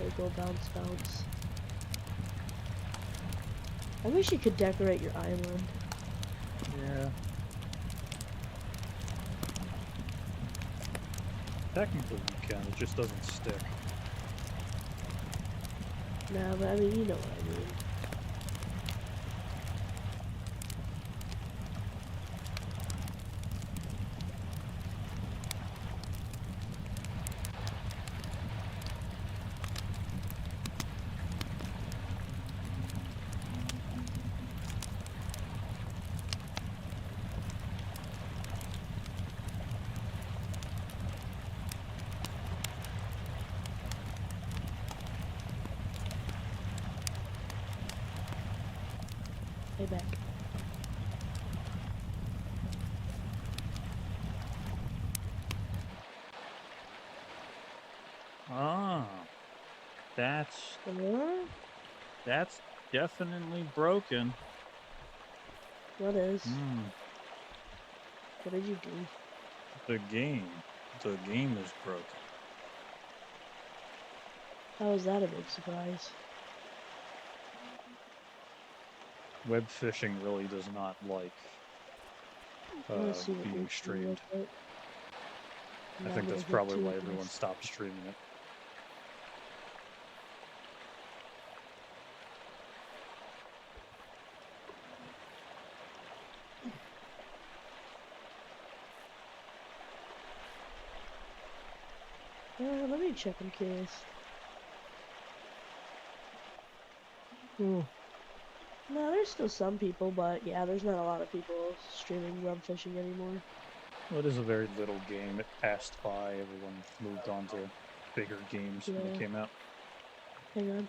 Okay, go bounce, bounce. I wish you could decorate your island. Yeah. Technically you can, it just doesn't stick. Nah, but I mean, you know what I mean. Hey, back. Ah, that's Huh? definitely broken. What is? Hmm. What did you do? The game is broken. How is that a big surprise? WebFishing really does not like I want to see what being your stream streamed. looks like. I Now I'm think gonna that's hit probably 2 why of everyone this. stopped streaming it. Let me check, I'm curious. Oh. No, there's still some people, but yeah, there's not a lot of people streaming web fishing anymore. Well, it is a very little game. It passed by. Everyone moved on to bigger games when they Yeah, came out. hang on.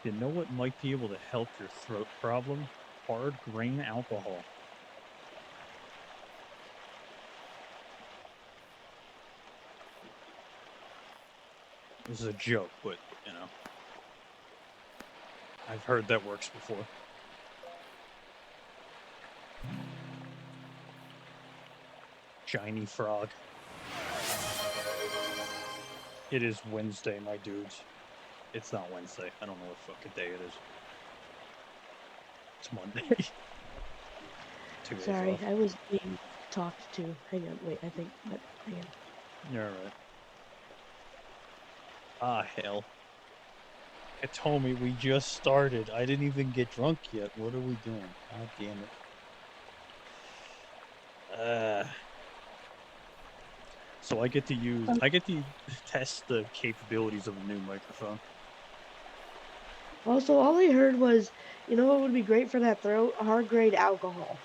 You know what might be able to help your throat problem? Hard grain alcohol. This is a joke, but, you know, I've heard that works before. Shiny frog. It is Wednesday, my dudes. It's not Wednesday. I don't know what fucking day it is. It's Monday. 2 days Sorry, off. I was being talked to. Hang on, wait, I think, what? Hang on. You're alright. Ah, hell. It told me we just started. I didn't even get drunk yet. What are we doing? God damn it. So I get to test the capabilities of a new microphone. Also, all I heard was, you know what would be great for that throat? Hard grade alcohol.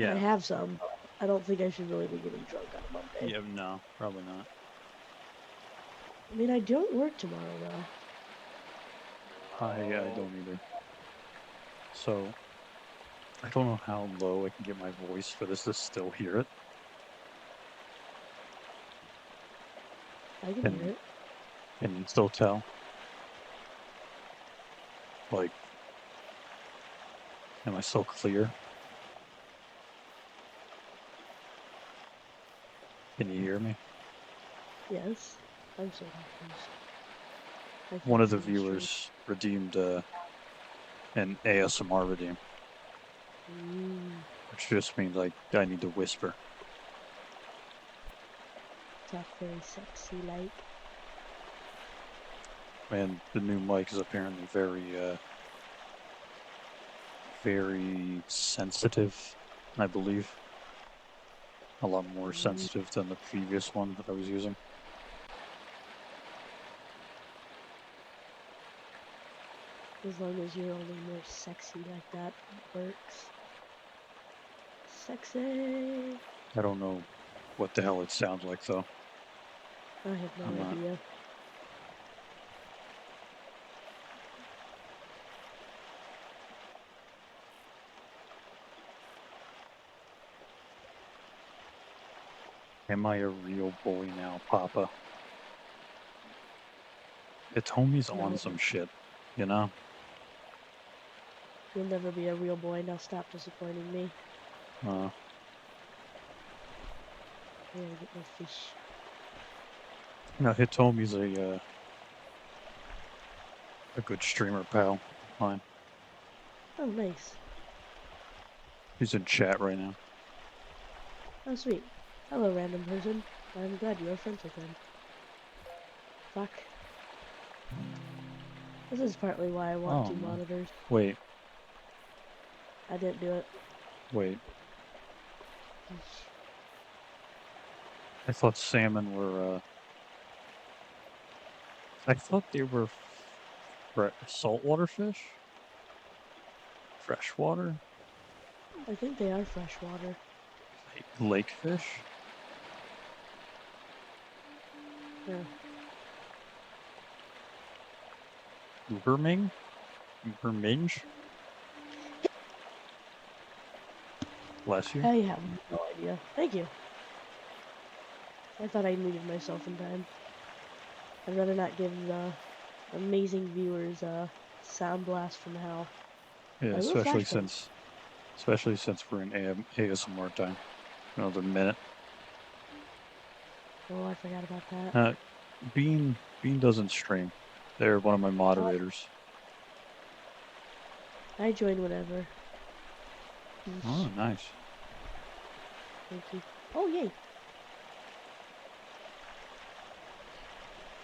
And I Yeah. have some, but I don't think I should really be getting drunk on a Monday. Yeah, no, probably not. I mean, I don't work tomorrow, though. I don't either. So I don't know how low I can get my voice for this to still hear it. I can hear And it. can you still tell? Like, am I still clear? Can you hear me? Yes. I'm so confused. I One can't of the see the stream. viewers redeemed an ASMR redeem, Ooh, which just means like I need to whisper. talk very sexy like. And the new mic is apparently very sensitive, I believe. A lot more Ooh, sensitive than the previous one that I was using. as long as you're only more sexy like that, it works. Sexy. I don't know what the hell it sounds like though. I have no I'm not. idea. Am I a real boy now, Papa? It's homie's on No, some shit, you know? you'll never be a real boy. Now stop disappointing me. Uh, I gotta get more fish. No, Hitomi's a good streamer pal. Fine. Oh, nice. He's in chat right now. Oh, sweet. Hello, random person. I'm glad you are friends with him. Fuck. This is partly why I want Oh, two no. monitors. Wait, I didn't do it. wait. Yeesh. I thought salmon were, I thought they were saltwater fish? Freshwater? I think they are freshwater. Lake fish? Huh. Uberming? Uberminge? Bless you. I have no idea. Thank you. I thought I muted myself in time. I'd rather not give the amazing viewers a sound blast from hell. Yeah, I will flashbang. especially since we're in ASMR time. Another minute. Oh, I forgot about that. Uh, Bean doesn't stream. They're one of my Oh, moderators. I join whenever. Oh, Yeesh. nice. Thank you. Oh, yay.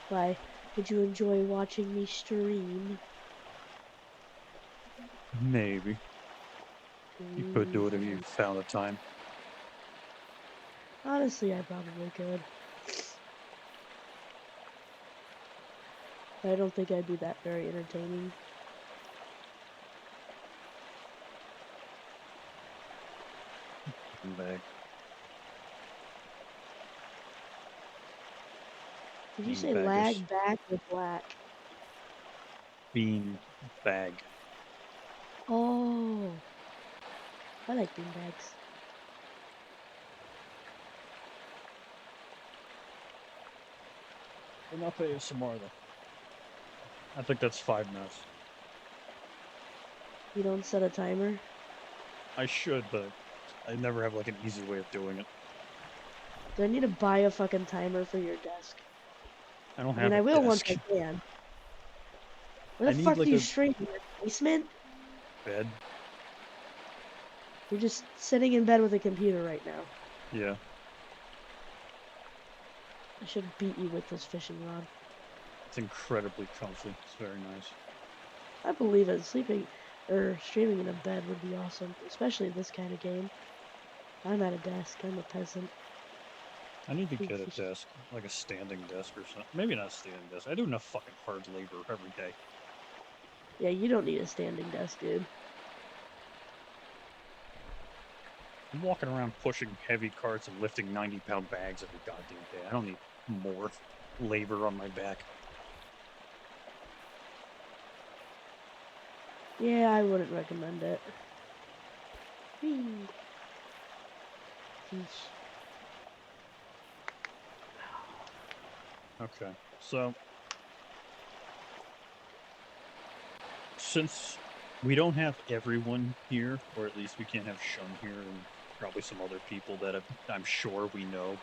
Why? Did you enjoy watching me stream? Maybe. You could Ooh, do it if you found the time. honestly, I probably could. But I don't think I'd be that very entertaining. Bag. Did you Bean say baggish. lag back or black? Bean bag. Oh, I like beanbags. Enough ASMR though. I think that's 5 minutes. You don't set a timer? I should, but I never have like an easy way of doing it. Do I need to buy a fucking timer for your desk? I don't I mean, have a I will once desk. I can. Where I the need fuck do like you a stream? In your basement? bed. You're just sitting in bed with a computer right now. Yeah, I should beat you with this fishing rod. it's incredibly comfy. It's very nice. I believe it. Sleeping or streaming in a bed would be awesome, especially this kind of game. I'm at a desk. I'm a peasant. I need to Ooh, get a fish. desk, like a standing desk or something. Maybe not a standing desk. I do enough fucking hard labor every day. Yeah, you don't need a standing desk, dude. I'm walking around pushing heavy carts and lifting 90-pound bags every goddamn day. I don't need more labor on my back. Yeah, I wouldn't recommend it. Whee! Fish. Okay, so since we don't have everyone here, or at least we can't have Shun here and probably some other people that I'm sure we know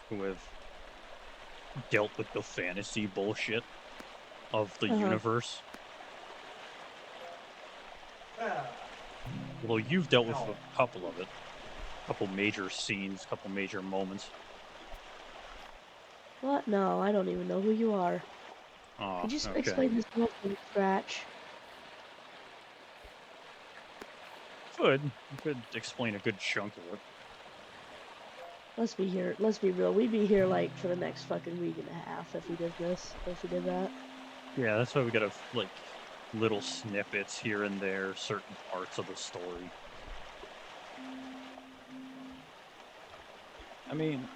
who have dealt with the fantasy bullshit of the Uh-huh. universe. Well, you've dealt with a couple of it, a couple major scenes, a couple major moments. What? No, I don't even know who you are. Oh, Could you okay. explain this real from scratch? You could explain a good chunk of it. Let's be here. Let's be real. We'd be here like for the next fucking week and a half if we did this. If we did that. Yeah, that's why we gotta like little snippets here and there, certain parts of the story. I mean,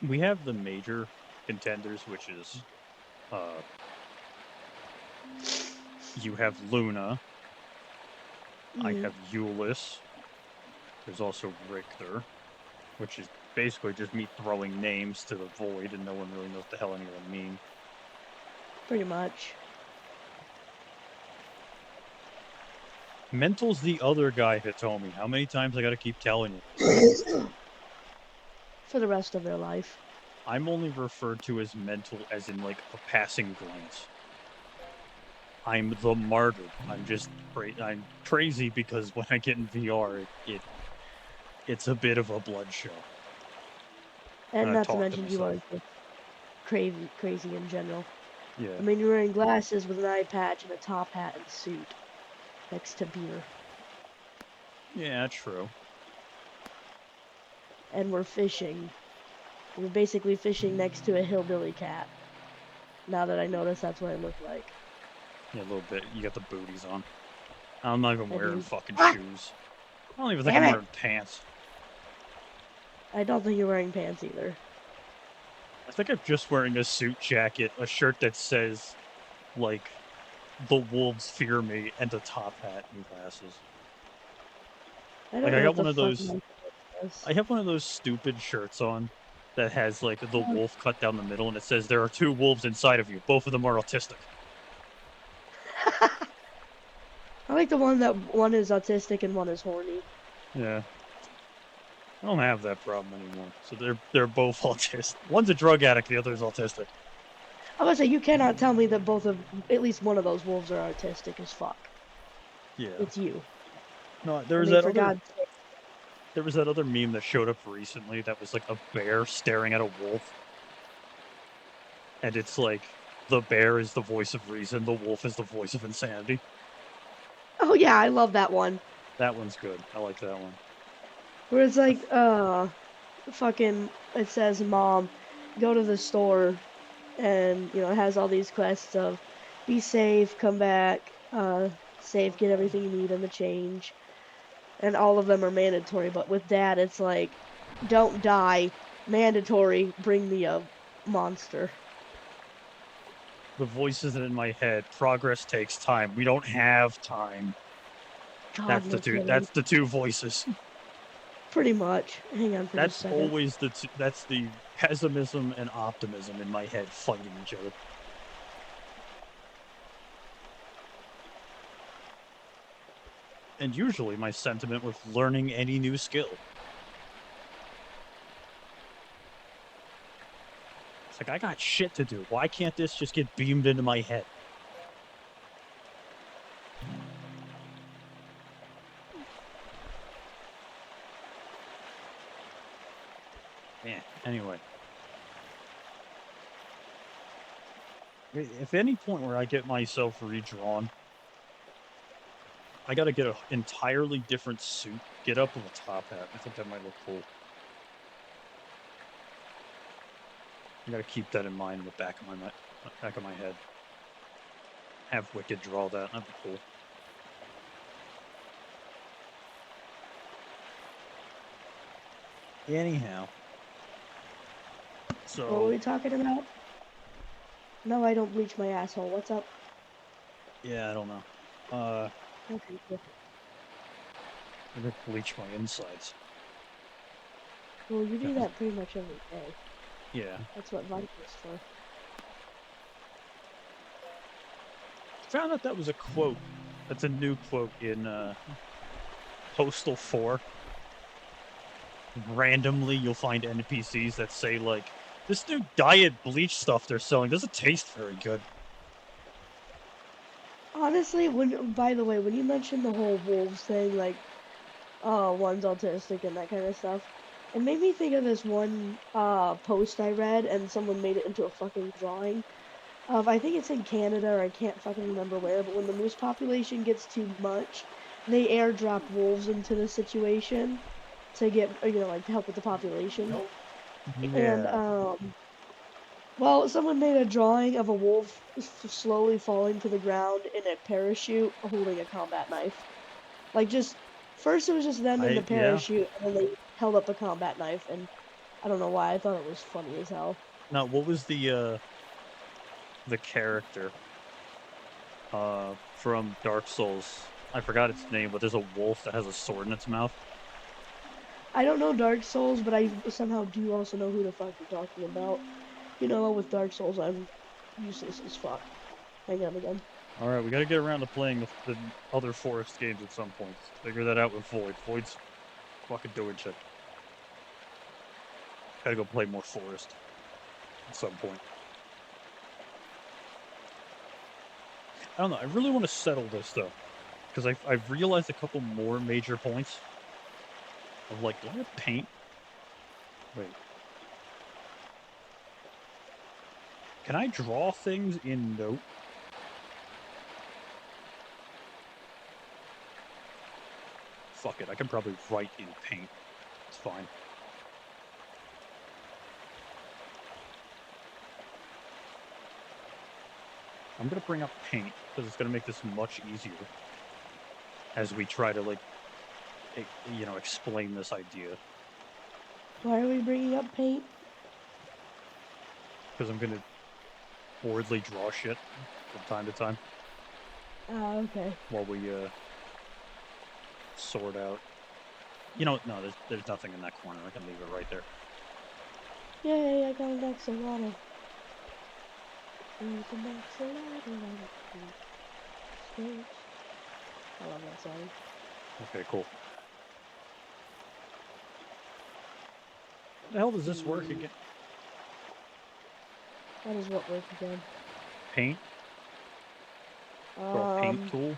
we have the major contenders, which is uh you have Luna, I Mm-hmm. have Euless, there's also Richter, which is basically just me throwing names to the void and no one really knows what the hell any of them mean. Pretty much. Mental's the other guy that told me. How many times I gotta keep telling you? for the rest of their life. I'm only referred to as mental as in like a passing glance. I'm the martyr. I'm crazy because when I get in VR, it's a bit of a blood show. And And I not to talk to mention you are myself. just crazy in general. Yeah. I mean, you're wearing glasses with an eye patch and a top hat and suit next to beer. Yeah, true. And we're fishing. We're basically fishing next to a hillbilly cat. Now that I notice that's what I look like. Yeah, a little bit. You got the booties on. I'm not even I wearing do. fucking Ah! shoes. I don't even think Damn I'm it! wearing pants. I don't think you're wearing pants either. I think I'm just wearing a suit jacket, a shirt that says, like, the wolves fear me, and a top hat and glasses. I Like, don't know what the fuck my is. I have one of those stupid shirts on that has, like, the wolf cut down the middle, and it says, there are two wolves inside of you. Both of them are autistic. I like the one that one is autistic and one is horny. Yeah. I don't have that problem anymore. So they're both autistic. One's a drug addict, the other's autistic. I would say you cannot tell me that both of at least one of those wolves are artistic as fuck. Yeah. It's you. No, I mean, for God's sake. there was that other meme that showed up recently that was like a bear staring at a wolf. And it's like the bear is the voice of reason, the wolf is the voice of insanity. Oh yeah, I love that one. That one's good. I like that one. Where it's like, fucking, it says, Mom, go to the store, and, you know, it has all these quests of be safe, come back, save, get everything you need, and the change. And all of them are mandatory, but with Dad, it's like, don't die, mandatory, bring me a monster. The voices in my head, progress takes time. We don't have time. God, no kidding. That's the two voices. Pretty much. Hang on for just That's a second. always that's the pessimism and optimism in my head fighting each other. And usually my sentiment with learning any new skill. It's like I got shit to do. Why can't this just get beamed into my head? Yeah. Anyway. If any point where I get myself redrawn, I gotta get an entirely different suit, get up with a top hat. I think that might look cool. I gotta keep that in mind in the back of my head. Have Wicked draw that. That'd be cool. Anyhow. What were So we talking about? No, I don't bleach my asshole. What's up? yeah, I don't know. Okay, cool. I'm gonna bleach my insides. Well, you do that pretty much every day. Yeah. That's what Vike is for. Found out that was a quote. That's a new quote in Postal 4. Randomly, you'll find NPCs that say, like, this new diet bleach stuff they're selling doesn't taste very good. Honestly, by the way, when you mentioned the whole wolves thing, like, oh, one's autistic and that kind of stuff, it made me think of this one post I read, and someone made it into a fucking drawing of, I think it's in Canada, or I can't fucking remember where, but when the moose population gets too much, they airdrop wolves into the situation to get, you know, like, to help with the population. And, Yeah. well, someone made a drawing of a wolf slowly falling to the ground in a parachute holding a combat knife. Like, just, first it was just them in the Yeah. parachute, and then they held up a combat knife, and I don't know why, I thought it was funny as hell. Now, what was the character from Dark Souls? I forgot its name, but there's a wolf that has a sword in its mouth. I don't know Dark Souls, but I somehow do also know who the fuck you're talking about. You know, with Dark Souls, I'm useless as fuck. Hang on again. All right, we got to get around to playing the other Forest games at some point. Figure that out with Void. Void's fucking doing shit. Gotta go play more forest at some point. I don't know. I really want to settle this though, because I've realized a couple more major points of like, do I have paint? Wait, can I draw things in Note? Fuck it, I can probably write in Paint. It's fine. I'm gonna bring up Paint because it's gonna make this much easier as we try to like, explain this idea. Why are we bringing up paint? Because I'm gonna boredly draw shit from time to time Ah, okay. while we sort out. No, there's nothing in that corner. I can leave it right there. Yay, I got an axolotl. There's an axolotl on the stage. I love that song. Okay, cool. The hell does this work again? How does what work again? Paint? Or a paint tool?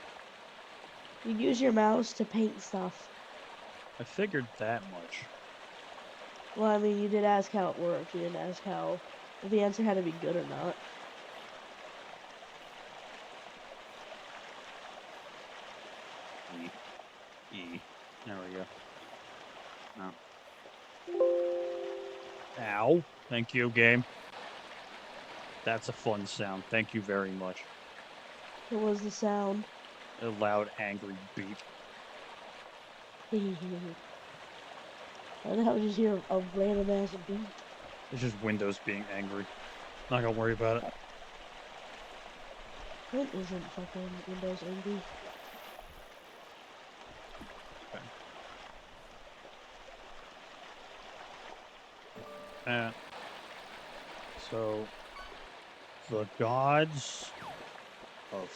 You use your mouse to paint stuff. I figured that much. Well, I mean, you did ask how it worked. You didn't ask how... if the answer had to be good or not. E. There we go. No. Ow. Thank you, game. That's a fun sound. Thank you very much. What was the sound? A loud, angry beep. Why the hell did you hear a random ass beat? It's just Windows being angry. Not gonna worry about it. What isn't fucking Windows angry? Okay. So, the gods of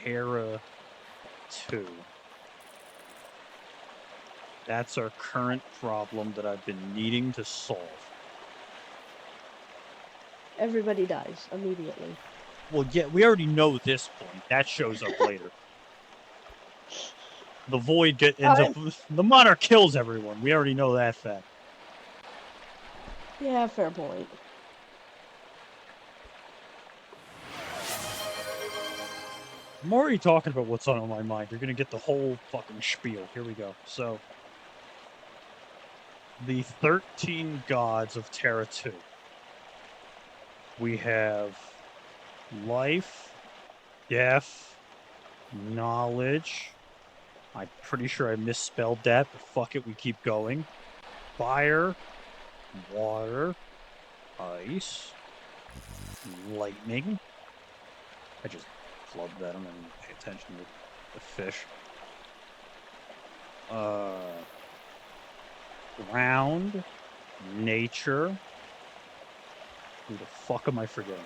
Terra 2. That's our current problem that I've been needing to solve. Everybody dies immediately. Well, yeah, we already know this point. That shows up later. The void ends up... The monarch kills everyone. We already know that fact. Yeah, fair point. I'm already talking about what's on my mind. You're gonna get the whole fucking spiel. Here we go. So, the 13 gods of Terra 2. We have life, death, knowledge. I'm pretty sure I misspelled that, but fuck it, we keep going. Fire, water, ice, lightning. I just flubbed that. I'm not even pay attention to the fish. Ground, nature. Who the fuck am I forgetting?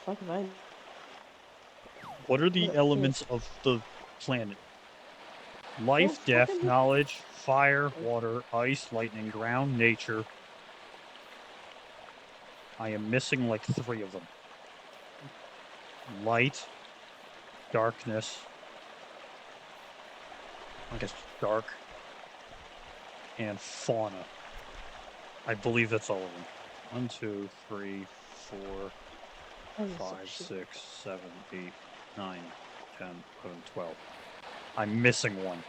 Fuck if I... What are the elements of the planet? Life, death, knowledge, fire, water, ice, lightning, ground, nature. I am missing like 3 of them. Light, darkness. I guess dark. And fauna. I believe that's all of them. 1, 2, 3, 4, 5, 6, 7, 8, 9, 10, 11, 12. I'm missing one.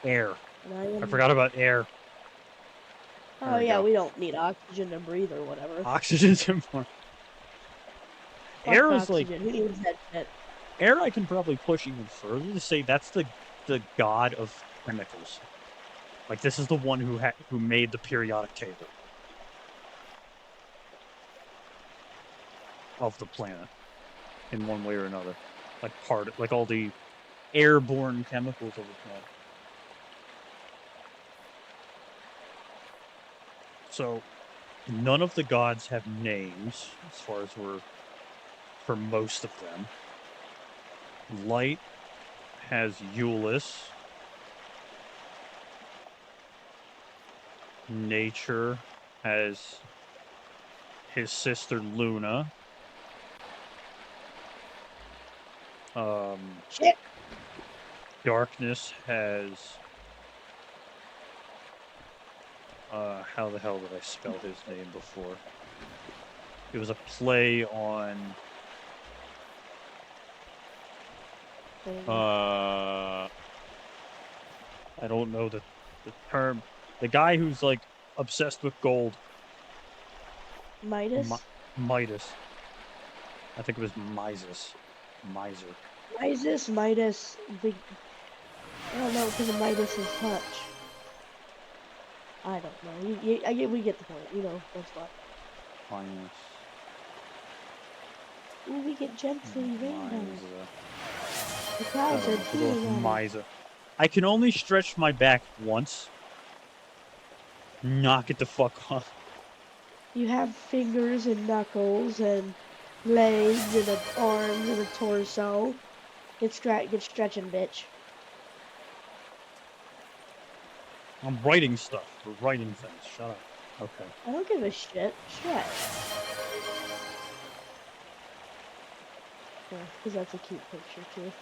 Air. I forgot about air. Oh yeah, we don't need oxygen to breathe or whatever. Oxygen's important. Air is like... Who needs that shit? Air I can probably push even further to say that's the god of chemicals. Like, this is the one who made the periodic table of the planet in one way or another. Like all the airborne chemicals of the planet. So, none of the gods have names, as far as for most of them. Light has Euless. Nature has his sister Luna. Um, Shit. Darkness has how the hell did I spell his name before? It was a play on Thing. uh I don't know the term. The guy who's like obsessed with gold, Mi- Midas. Midas. I think it was Mises. Miser. Midas. I don't know because of Midas's touch. I don't know. We get the point. You know, that's why. Minus. Ooh, we get gently rainbow. Misa. The I clouds don't are know. We'll go with peeing on us. Misa. I can only stretch my back once. Knock it the fuck off. You have fingers and knuckles and legs and arms and a torso. Get stretching, bitch. I'm writing stuff. We're writing things. Shut up. Okay. I don't give a shit. Stretch. Yeah, because that's a cute picture too.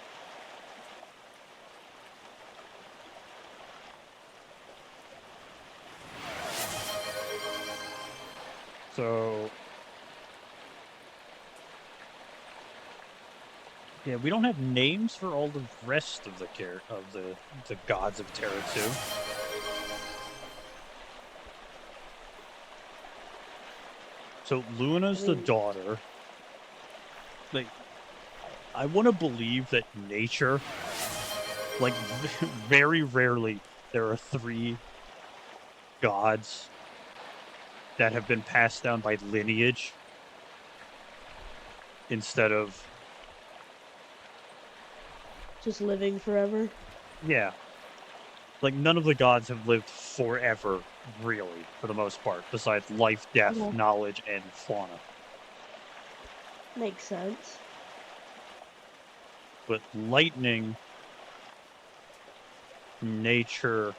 So yeah, we don't have names for all the rest of the gods of Terra 2. So I Luna's the mean, daughter. Like I want to believe that nature, like very rarely, there are three gods that have been passed down by lineage instead of just living forever. yeah, like none of the gods have lived forever, really, for the most part, besides life, death, Okay, knowledge, and fauna. makes sense. But lightning, nature,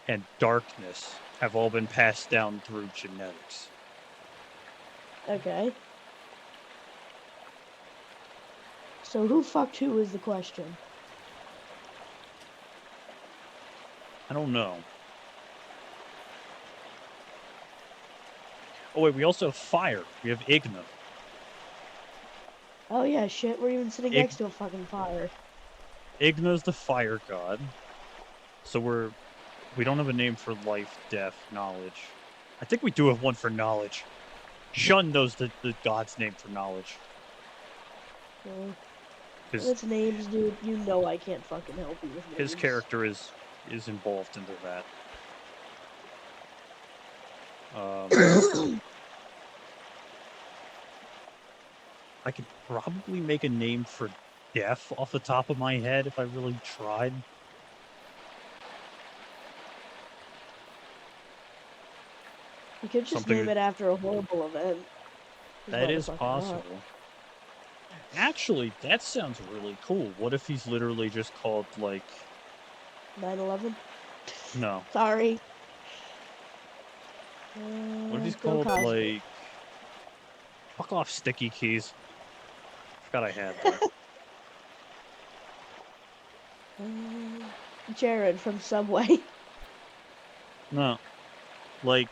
and darkness have all been passed down through genetics. Okay. So who fucked who is the question. I don't know. Oh wait, we also have fire. We have Igna. Oh yeah, shit. We're even sitting Ig- next to a fucking fire. Igna's the fire god. So we don't have a name for life, death, knowledge. I think we do have one for knowledge. Shun knows the god's name for knowledge. Well, when Because it's names, dude, you know I can't fucking help you with his names. character is involved into that. Um I could probably make a name for death off the top of my head if I really tried. You could just name Something it after a horrible event. Just that why the is fuck not? possible. Actually, that sounds really cool. What if he's literally just called like 9/11. no. Sorry. What if he's Bill called Cosby. like fuck off sticky keys? Forgot I had that. Jared from Subway. No. Like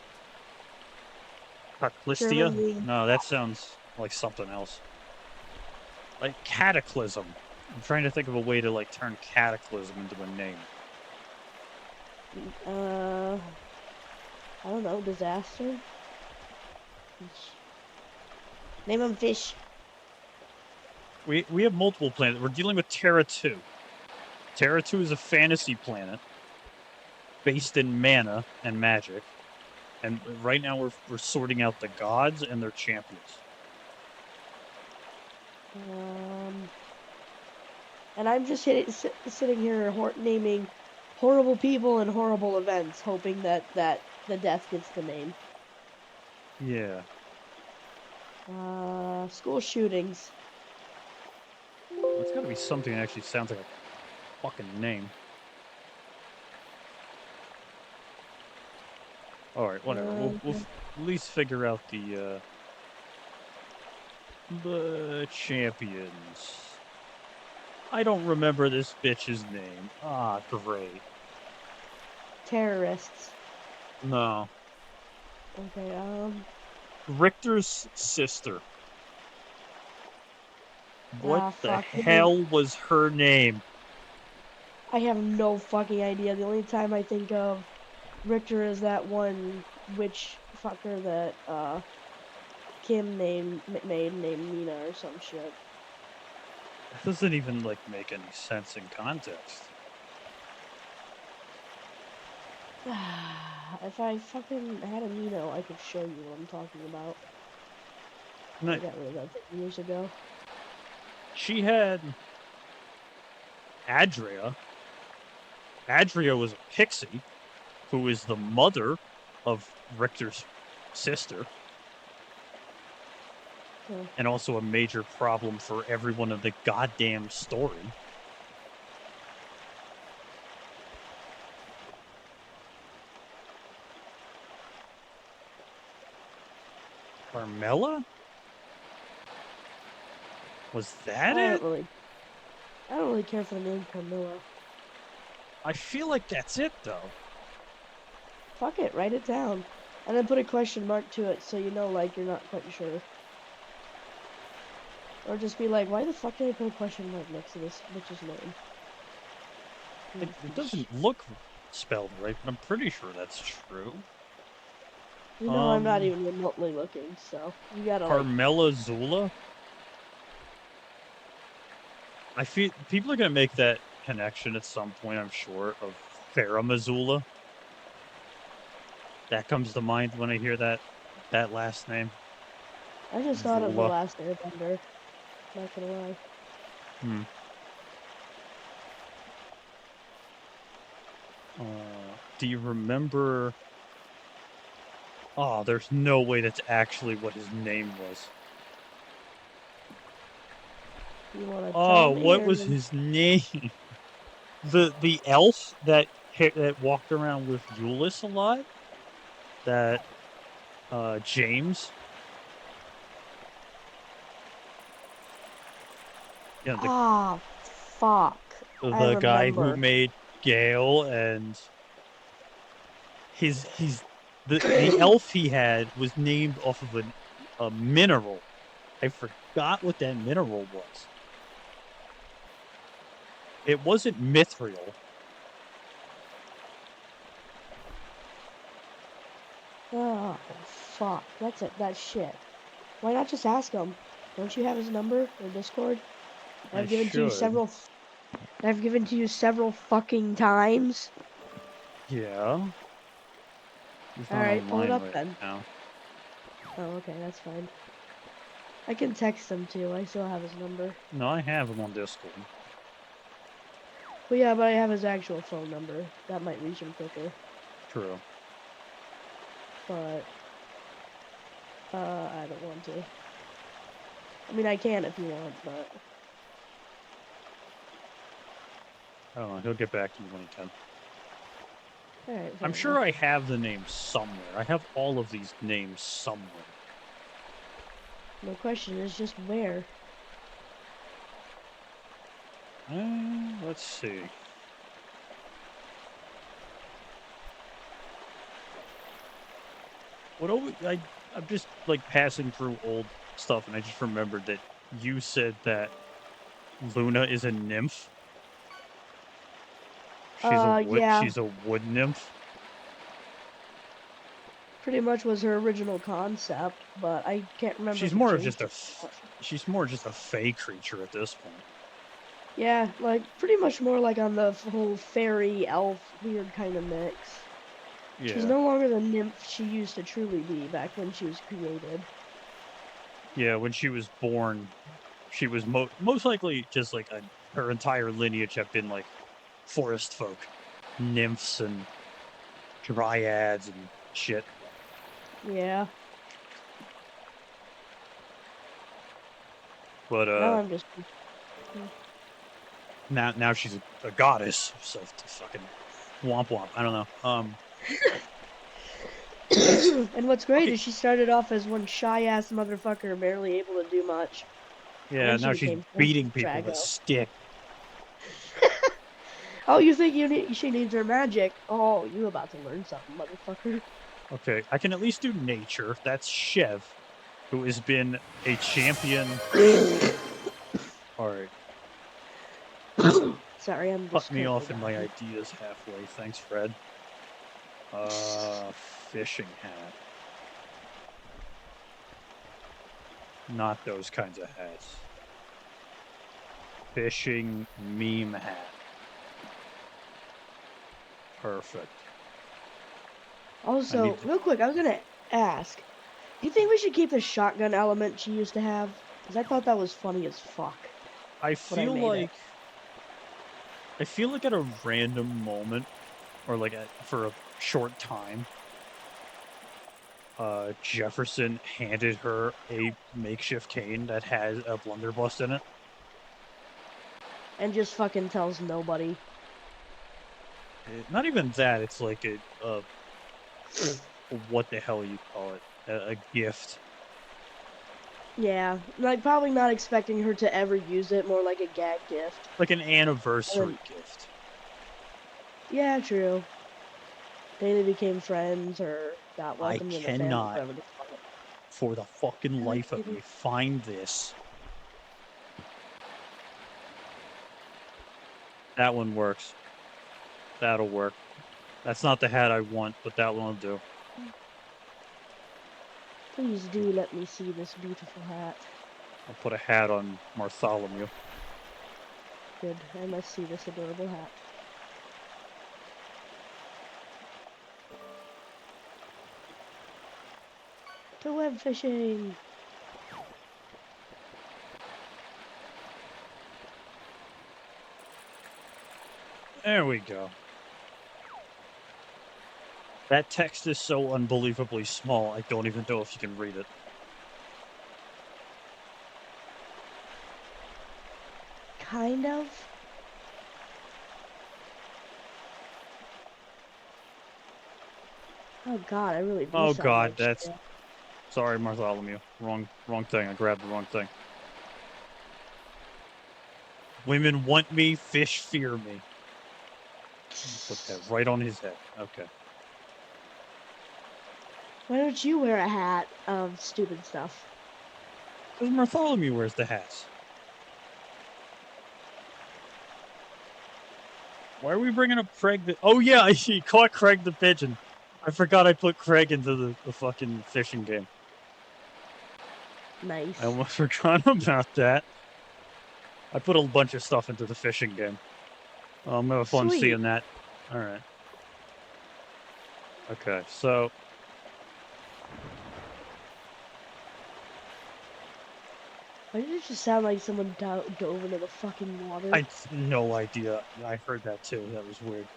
Cataclystia? German wing. No, that sounds like something else. Like Cataclysm. I'm trying to think of a way to like turn Cataclysm into a name. I don't know. Disaster. Name him Fish. We have multiple planets. We're dealing with Terra 2. Terra 2 is a fantasy planet based in mana and magic. And right now we're sorting out the gods and their champions. And I'm just sitting here naming horrible people and horrible events, hoping that the death gets the name. Yeah. School shootings. It's gotta be something that actually sounds like a fucking name. All right, whatever. We'll Okay. at least figure out the champions. I don't remember this bitch's name. Ah, great. Terrorists. No. Okay, Richter's sister. What the fuck. hell was her name? I have no fucking idea. The only time I think of Richter is that one witch fucker that, Kim made named Nina or some shit. That doesn't even like make any sense in context. If I fucking had a Nino, I could show you what I'm talking about. I No, got rid of that thing years ago. she had Adria. Adria was a pixie who is the mother of Richter's sister, Huh. and also a major problem for everyone in the goddamn story. Carmela? Was that I it? don't really, I don't really care for the name Camilla. I feel like that's it though. Fuck it, write it down. And then put a question mark to it so you know, like, you're not quite sure. Or just be like, why the fuck did I put a question mark next to this bitch's name? It doesn't look spelled right, but I'm pretty sure that's true. You know, I'm not Um, even remotely looking, so you gotta, like, Carmela Zula. I feel people are gonna make that connection at some point. I'm sure of Farah Mazula. That comes to mind when I hear that last name, I just thought of The Zula. Last Airbender, not gonna lie. Hmm. Do you remember? Oh, there's no way that's actually what his name was. You wanna tell Oh, me, what or... was his name? The elf that walked around with Euless a lot. That James. Yeah, Ah, fuck. I the guy who remember. made Gale and his the elf he had was named off of a mineral. I forgot what that mineral was. It wasn't mithril. Oh, fuck. That's it. That shit. Why not just ask him? Don't you have his number or Discord? I I've given to you should. several. I've given to you several fucking times. Yeah. He's All not right, pull it online up right then. now. Oh, okay, that's fine. I can text him too. I still have his number. No, I have him on Discord. But yeah, but I have his actual phone number. That might reach him quicker. True. But I don't want to. I mean, I can if you want, but I don't know. He'll get back to me when he can. all right, I'm fair sure enough. I have the name somewhere. I have all of these names somewhere. The question is just where. Let's see. What always, I'm just like passing through old stuff, and I just remembered that you said that Luna is a nymph. Yeah, She's a wood nymph. pretty much was her original concept, but I can't remember She's if he more of just changed it. she's more just a fey creature at this point. Yeah, like pretty much more like on the whole fairy elf weird kind of mix. She's Yeah. no longer the nymph she used to truly be back when she was created. Yeah, when she was born, she was most likely just like her entire lineage have been like forest folk, nymphs and dryads and shit. Yeah. But Now I'm just now she's a goddess, so to fucking womp womp. I don't know. And what's great Okay. is she started off as one shy-ass motherfucker, barely able to do much. And Yeah, then she now she's became friends beating with people with a Drago. stick. Oh, you think she needs her magic? Oh, you about to learn something, motherfucker. Okay, I can at least do nature. That's Chev, who has been a champion. Alright, Sorry, I'm cut just me currently off in my dying. ideas halfway. Thanks, Fred. Fishing hat. Not those kinds of hats. Fishing meme hat. Perfect. I Also, need to, real quick, I was gonna ask, do you think we should keep the shotgun element she used to have? Because I thought that was funny as fuck I when I feel made it. like I feel like at a random moment or like for a short time, Jefferson handed her a makeshift cane that has a blunderbuss in it. And just fucking tells nobody. Not even that. It's like what the hell you call it? A gift, Yeah, like probably not expecting her to ever use it, more like a gag gift. like an And then, anniversary gift. yeah, true. They became friends or got I welcomed in the family, cannot, whatever the fuck. for the fucking life of Alligator. me, find this. That one works. That'll work. That's not the hat I want, but that one will do. Please do let me see this beautiful hat. I'll put a hat on Bartholomew. Good, I must see this adorable hat. To web fishing! There we go. That text is so unbelievably small, I don't even know if you can read it. Kind of. Oh god, I really do Oh sound god, like that's shit. sorry, Bartholomew. Wrong thing. I grabbed the wrong thing. Women want me, fish fear me. Put that right on his head. Okay. Why don't you wear a hat of stupid stuff? Because Bartholomew wears the hats. Why are we bringing up Craig? Oh yeah, I see. Caught Craig the pigeon. I forgot I put Craig into the fucking fishing game. I Nice. almost forgot about that. I put a bunch of stuff into the fishing game. I'm gonna have fun Sweet. seeing that. All right. Okay. So Why did it just sound like someone dove into the fucking water? I no idea. I heard that too. That was weird.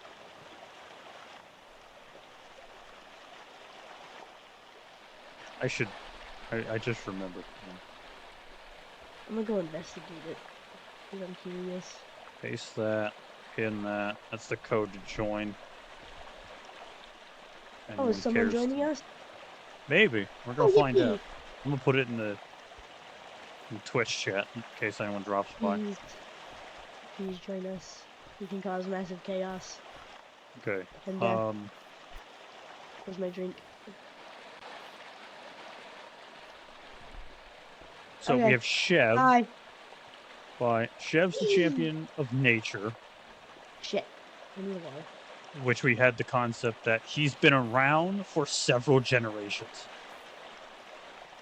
I should. I just remembered. I'm gonna go investigate it, because I'm curious. Paste that. Pin that. That's the code to join. Oh, is Anyone someone cares joining to? us? Maybe we're gonna Oh, find out. yippee! I'm gonna put it in the Twitch chat in case anyone drops by. Please, please join us. We can cause massive chaos Okay. and death. Um. Where's my drink? So we Okay. have Chev. Bye. By Chev's the Whee! champion of nature, Shit. I need water. which we had the concept that he's been around for several generations,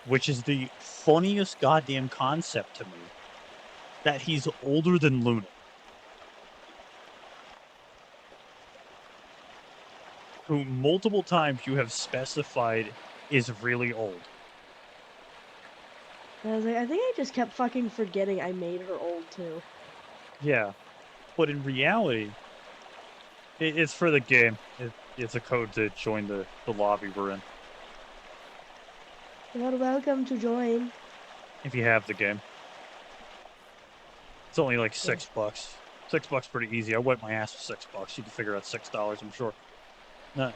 which is the funniest goddamn concept to me. That he's older than Luna, who multiple times you have specified is really old. And I was like, I think I just kept fucking forgetting I made her old too. Yeah, but in reality, it's for the game. It's a code to join the lobby we're in. You're welcome to join. If you have the game, it's only like Yes. $6. $6 pretty easy. I wiped my ass with $6. You can figure out $6, I'm sure. No,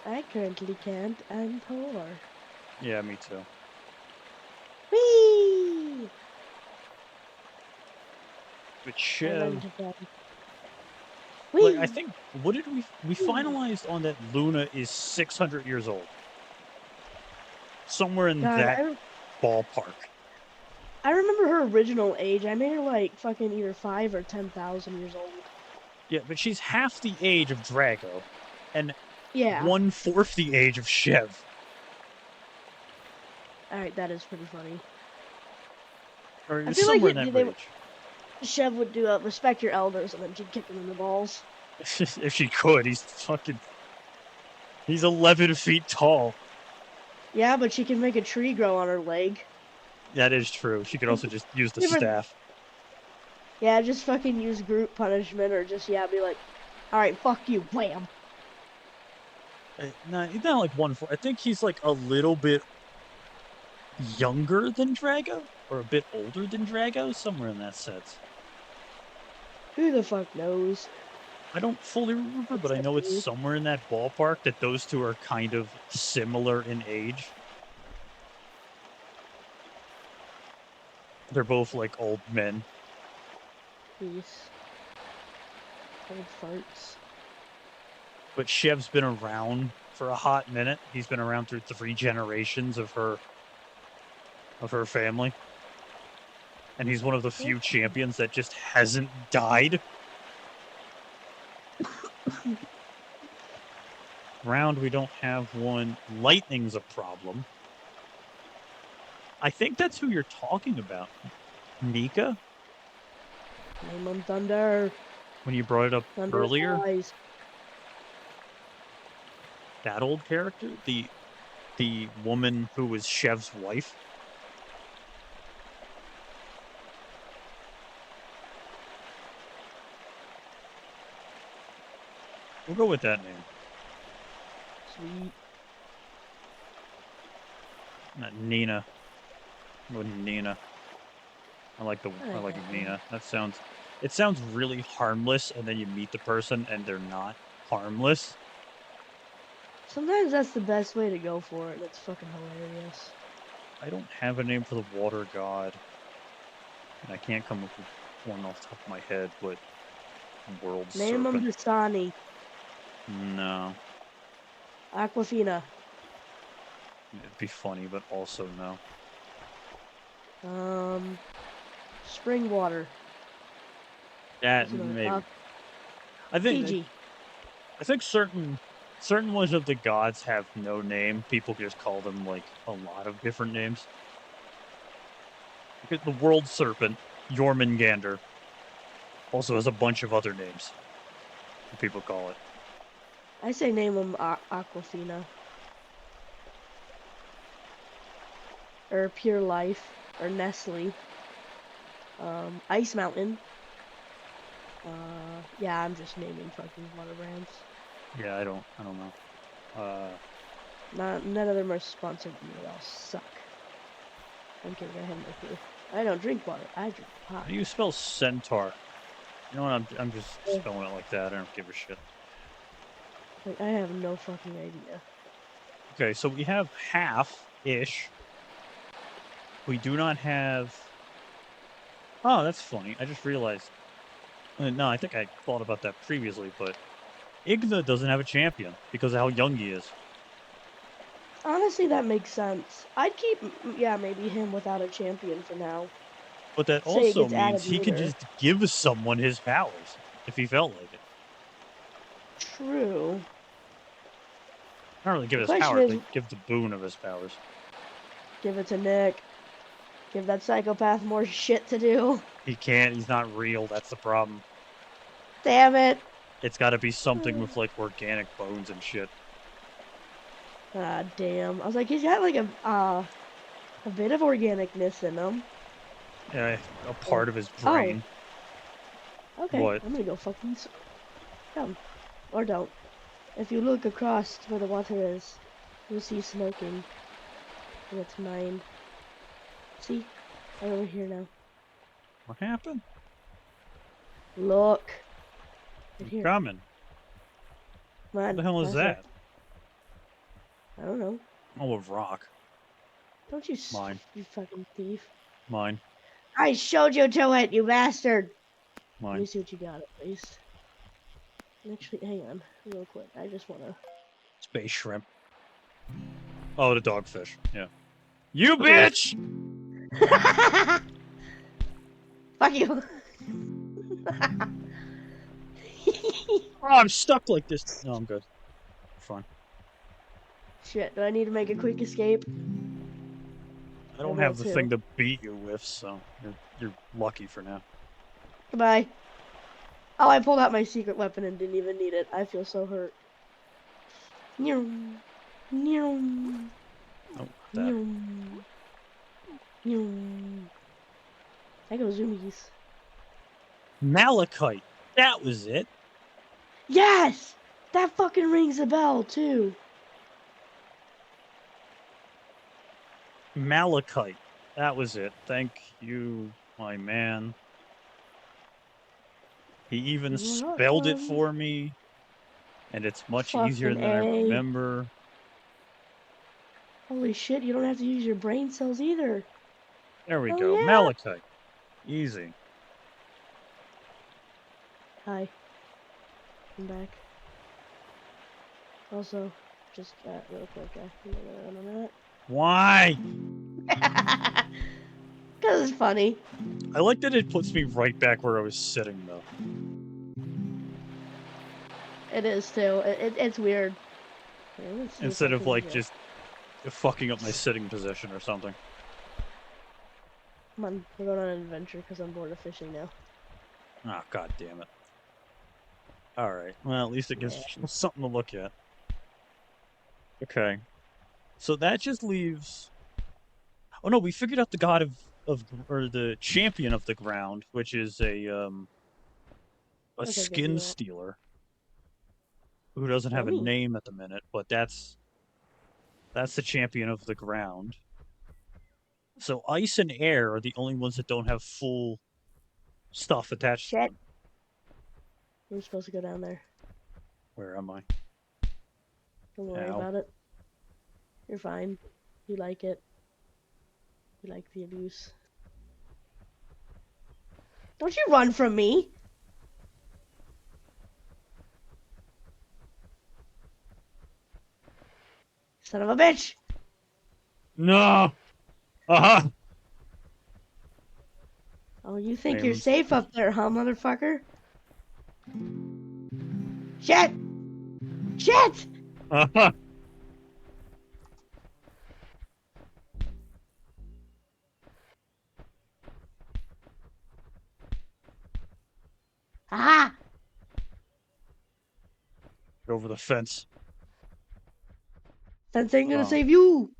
I currently can't. I'm poor. Yeah, me too. Whee! But I run Chev, into them. like I Whee! think, what did we Whee! finalized on that Luna is 600 years old, somewhere in God, that ballpark. I remember her original age. I made her like fucking either 5 or 10,000 years old. Yeah, but she's half the age of Drago, and Yeah. 1/4 the age of Chev. Alright, that is pretty funny. I Or feel like somewhere in that they range. Chev would do respect your elders, and then she'd kick them in the balls. If she could, he's 11 feet tall. Yeah, but she can make a tree grow on her leg. That is true. She could also just use the Different. staff. Yeah, just fucking use group punishment, or just be like, all right, fuck you, wham. No, he's not like 1/4. I think he's like a little bit younger than Drago, or a bit older than Drago, somewhere in that sense. Who the fuck knows? I don't fully remember, but I Except know it's me. somewhere in that ballpark that those two are kind of similar in age. They're both like old men. Peace. Old farts. But Chev's been around for a hot minute. He's been around through 3 generations of her family. And he's one of the few champions that just hasn't died. Round, we don't have one. Lightning's a problem. I think that's who you're talking about. Nika, Name on Thunder. when you brought it up Thunderous earlier, eyes. that old character, the woman who was Chev's wife. We'll go with that name. Sweet. Not Nina. Go with Nina. I like Nina. It sounds really harmless, and then you meet the person and they're not harmless. Sometimes that's the best way to go for it. That's fucking hilarious. I don't have a name for the water god, and I can't come up with one off the top of my head, but World Name him Serpent. Dasani. No. Aquafina. It'd be funny, but also no. Spring water. That That's another. maybe. I think Fiji. I think certain ones of the gods have no name. People just call them like a lot of different names. Because the World Serpent, Jormungandr, also has a bunch of other names. People call it. I say name him Aquafina. Or Pure Life. Or Nestle. Ice Mountain. Yeah, I'm just naming fucking water brands. Yeah, I don't know. None of them are sponsored me. They all suck. I'm kidding. I have no clue. I don't drink water. I drink How pop. do you spell centaur? You know what? I'm just spelling it like that. I don't give a shit. Like, I have no fucking idea. Okay, so we have half-ish. We do not have... Oh, that's funny. I just realized... No, I think I thought about that previously, but Igna doesn't have a champion because of how young he is. Honestly, that makes sense. I'd keep, yeah, maybe him without a champion for now. But that Say it also gets means added he could later. just give someone his powers if he felt like it. True. Not really give The his question powers, is, but give the boon of his powers. give it to Nick. Give that psychopath more shit to do. He can't. He's not real. That's the problem. Damn it. It's got to be something with like organic bones and shit. Ah, damn. I was like, he's got like a bit of organicness in him. Yeah, a Oh. part of his Oh. brain. Okay. What? I'm gonna go fucking come. Or don't. If you look across where the water is, you'll see smoking. And it's mine. See? I'm over here now. What happened? Look. Right I'm here. coming. Come What the on. hell is Faster. that? I don't know. Oh, a rock. Don't you, Mine. you fucking thief. Mine. I showed you to it, you bastard! Let me Mine. see what you got at least. Actually, hang on, real quick. I just wanna. Space shrimp. Oh, the dogfish. Yeah. You bitch! Fuck you! Oh, I'm stuck like this. No, I'm good. Fine. Shit, do I need to make a quick escape? I I don't will have the thing too. to beat you with, so you're lucky for now. Goodbye. Oh, I pulled out my secret weapon and didn't even need it. I feel so hurt. Nyum. Nyum. Oh, that. Nyum. Nyum. I go zoomies. Malachite. That was it. Yes! That fucking rings a bell, too. Malachite. That was it. Thank you, my man. He even You're spelled it welcome. for me, and it's much easier Fucking than I A. remember. Holy shit, you don't have to use your brain cells either. There we Hell go. yeah! Malachite. Easy. Hi. I'm back. Also, just real quick, Why? because it's funny. I like that it puts me right back where I was sitting, though. It is too. It's weird. Okay, let's see if I Instead of, can like, get. just fucking up my sitting position or something. Come on, we're going on an adventure because I'm bored of fishing now. Oh, god damn it. Alright. Well, at least it gives Yeah. something to look at. Okay. So that just leaves... Oh no, we figured out the god of or the champion of the ground, which is a Okay, good to skin know. stealer who doesn't have a Funny. name at the minute, but that's the champion of the ground. So ice and air are the only ones that don't have full stuff attached to Shit. them. We're supposed to go down there. Where am I? Don't worry Ow. about it. You're fine. You like it. You like the abuse. Don't you run from me! Son of a bitch! No! Aha! Oh, you think you're Famous. safe up there, huh, motherfucker? Shit! Shit! Aha! Ah! Get over the fence. Fence ain't gonna Oh, save you!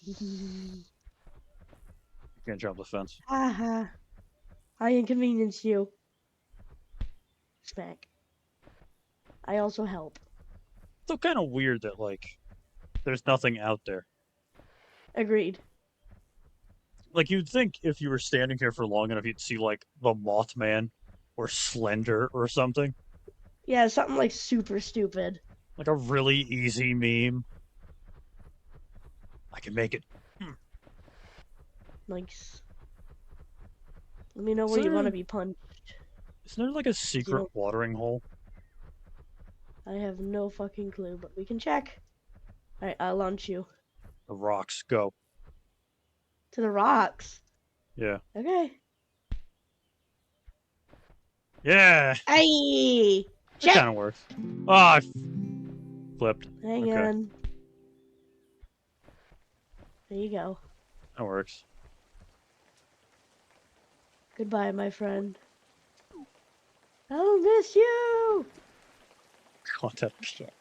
you can't jump the fence. Haha. I inconvenience you. Smack. I also help. Still kind of weird that, like, there's nothing out there. Agreed. Like, you'd think if you were standing here for long enough, you'd see, like, the Mothman or Slender or something. Yeah, something like super stupid. Like a really easy meme. I can make it. Nice. Let me know where Isn't you want there, to be punched. isn't there like a 'Cause you secret don't. watering hole? I have no fucking clue, but we can check. Alright, I'll launch you. The rocks go. To the rocks. Yeah. Okay. Yeah! Hey! That Shit! kind of works. Ah, I flipped. Hang Okay. on. There you go. That works. Goodbye, my friend. I'll miss you! Content. Shit.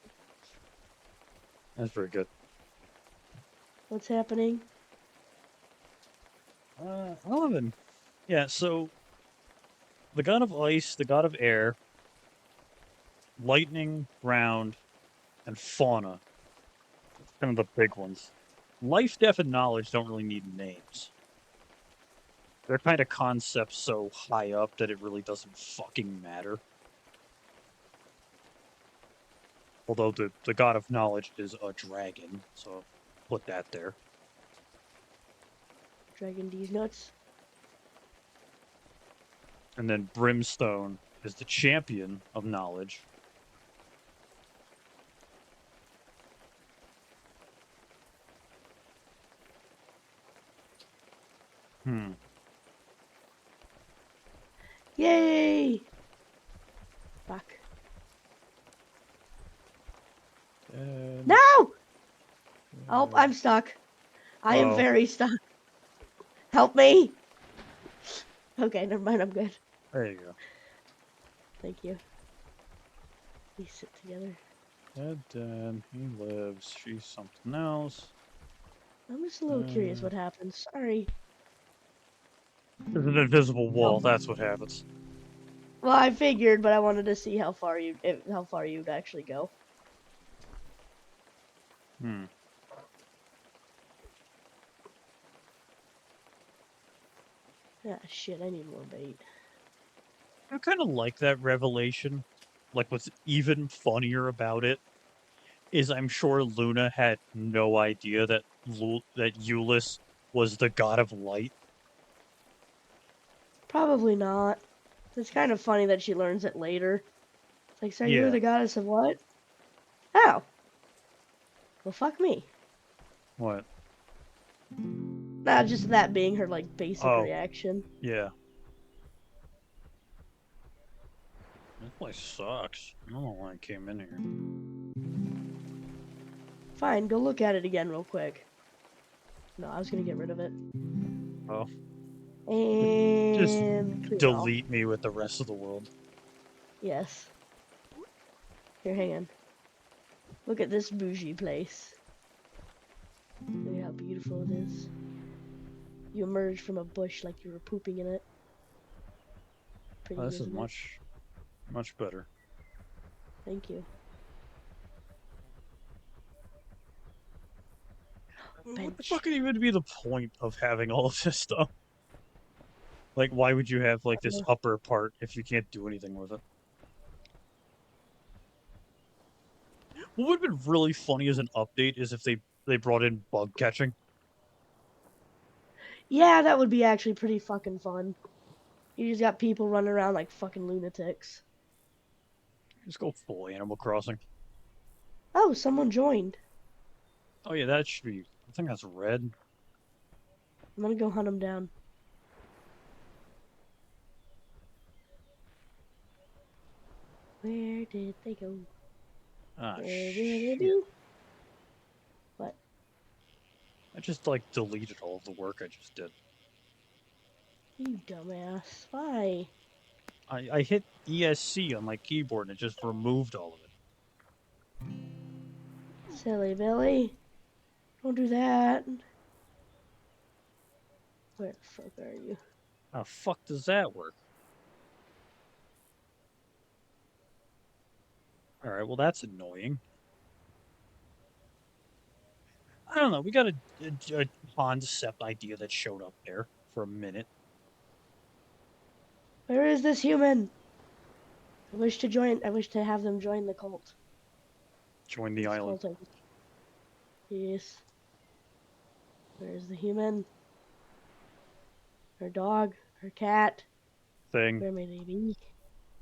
That's very good. What's happening? 11. Yeah, so the god of ice, the god of air, lightning, ground, and fauna. Kind of the big ones. Life, death, and knowledge don't really need names. They're kind of concepts so high up that it really doesn't fucking matter. Although the god of knowledge is a dragon, so put that there. Dragon D's nuts. And then Brimstone is the champion of knowledge. Hmm. Yay! Fuck. And, No! Oh, I'm stuck. I am oh, very stuck. Help me! Okay, never mind, I'm good. there you go. Thank you. We sit together. Dead. He lives. She's something else. I'm just a little curious what happens. Sorry. There's an invisible Nope. wall. That's what happens. Well, I figured, but I wanted to see how far you'd actually go. Hmm. Ah, shit, I need more bait. I kind of like that revelation. Like, what's even funnier about it is I'm sure Luna had no idea that that Euless was the god of light. Probably not. It's kind of funny that she learns it later. It's like, so you're Yeah. the goddess of what? Oh. Well, fuck me. What? Nah, just that being her, like, basic Oh, reaction. yeah. This place sucks. I don't know why I came in here. Fine, go look at it again real quick. No, I was gonna get rid of it. Oh, just And clear all. delete me with the rest of the world. Yes. Here, hang on. Look at this bougie place. Look at how beautiful it is. You emerged from a bush like you were pooping in it. Oh, Pretty, this is isn't it? much better. Thank you. What the Bench. fuck would even be the point of having all of this stuff? Like, why would you have like this upper part if you can't do anything with it? What would have been really funny as an update is if they brought in bug catching. Yeah, that would be actually pretty fucking fun. You just got people running around like fucking lunatics. Just go full Animal Crossing. Oh, someone joined. Oh yeah, that should be. I think that's red. I'm gonna go hunt them down. Where did they go? Ah Where will they shit! be? What? I just like deleted all of the work I just did. You dumbass. Why? I hit ESC on my keyboard and it just removed all of it. Silly Billy. Don't do that. Where the fuck are you? How fuck does that work? All right, well that's annoying. I don't know. We got a concept idea that showed up there for a minute. Where is this human? I wish to join. I wish to have them join the cult. Join the This island cult. Yes. Where's the human? Her dog? Her cat? thing. Where may they be?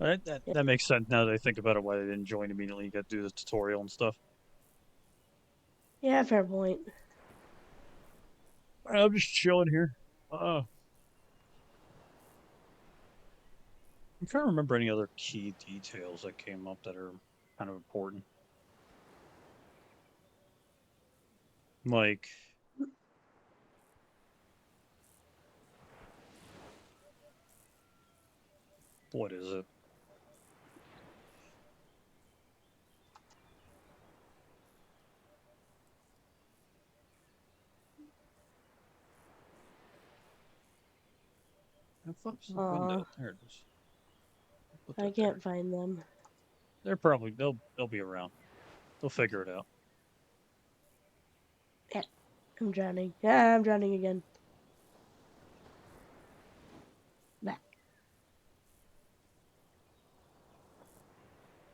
Yeah, That makes sense now that I think about it. Why they didn't join immediately? You got to do the tutorial and stuff. yeah, fair point. I'm just chilling here. I'm trying to remember any other key details that came up that are kind of important. Like, what is it? The fuck's the window? There it is. Put I that there. can't find them. They'll be around. They'll figure it out. Yeah, I'm drowning. Yeah, I'm drowning again. Back.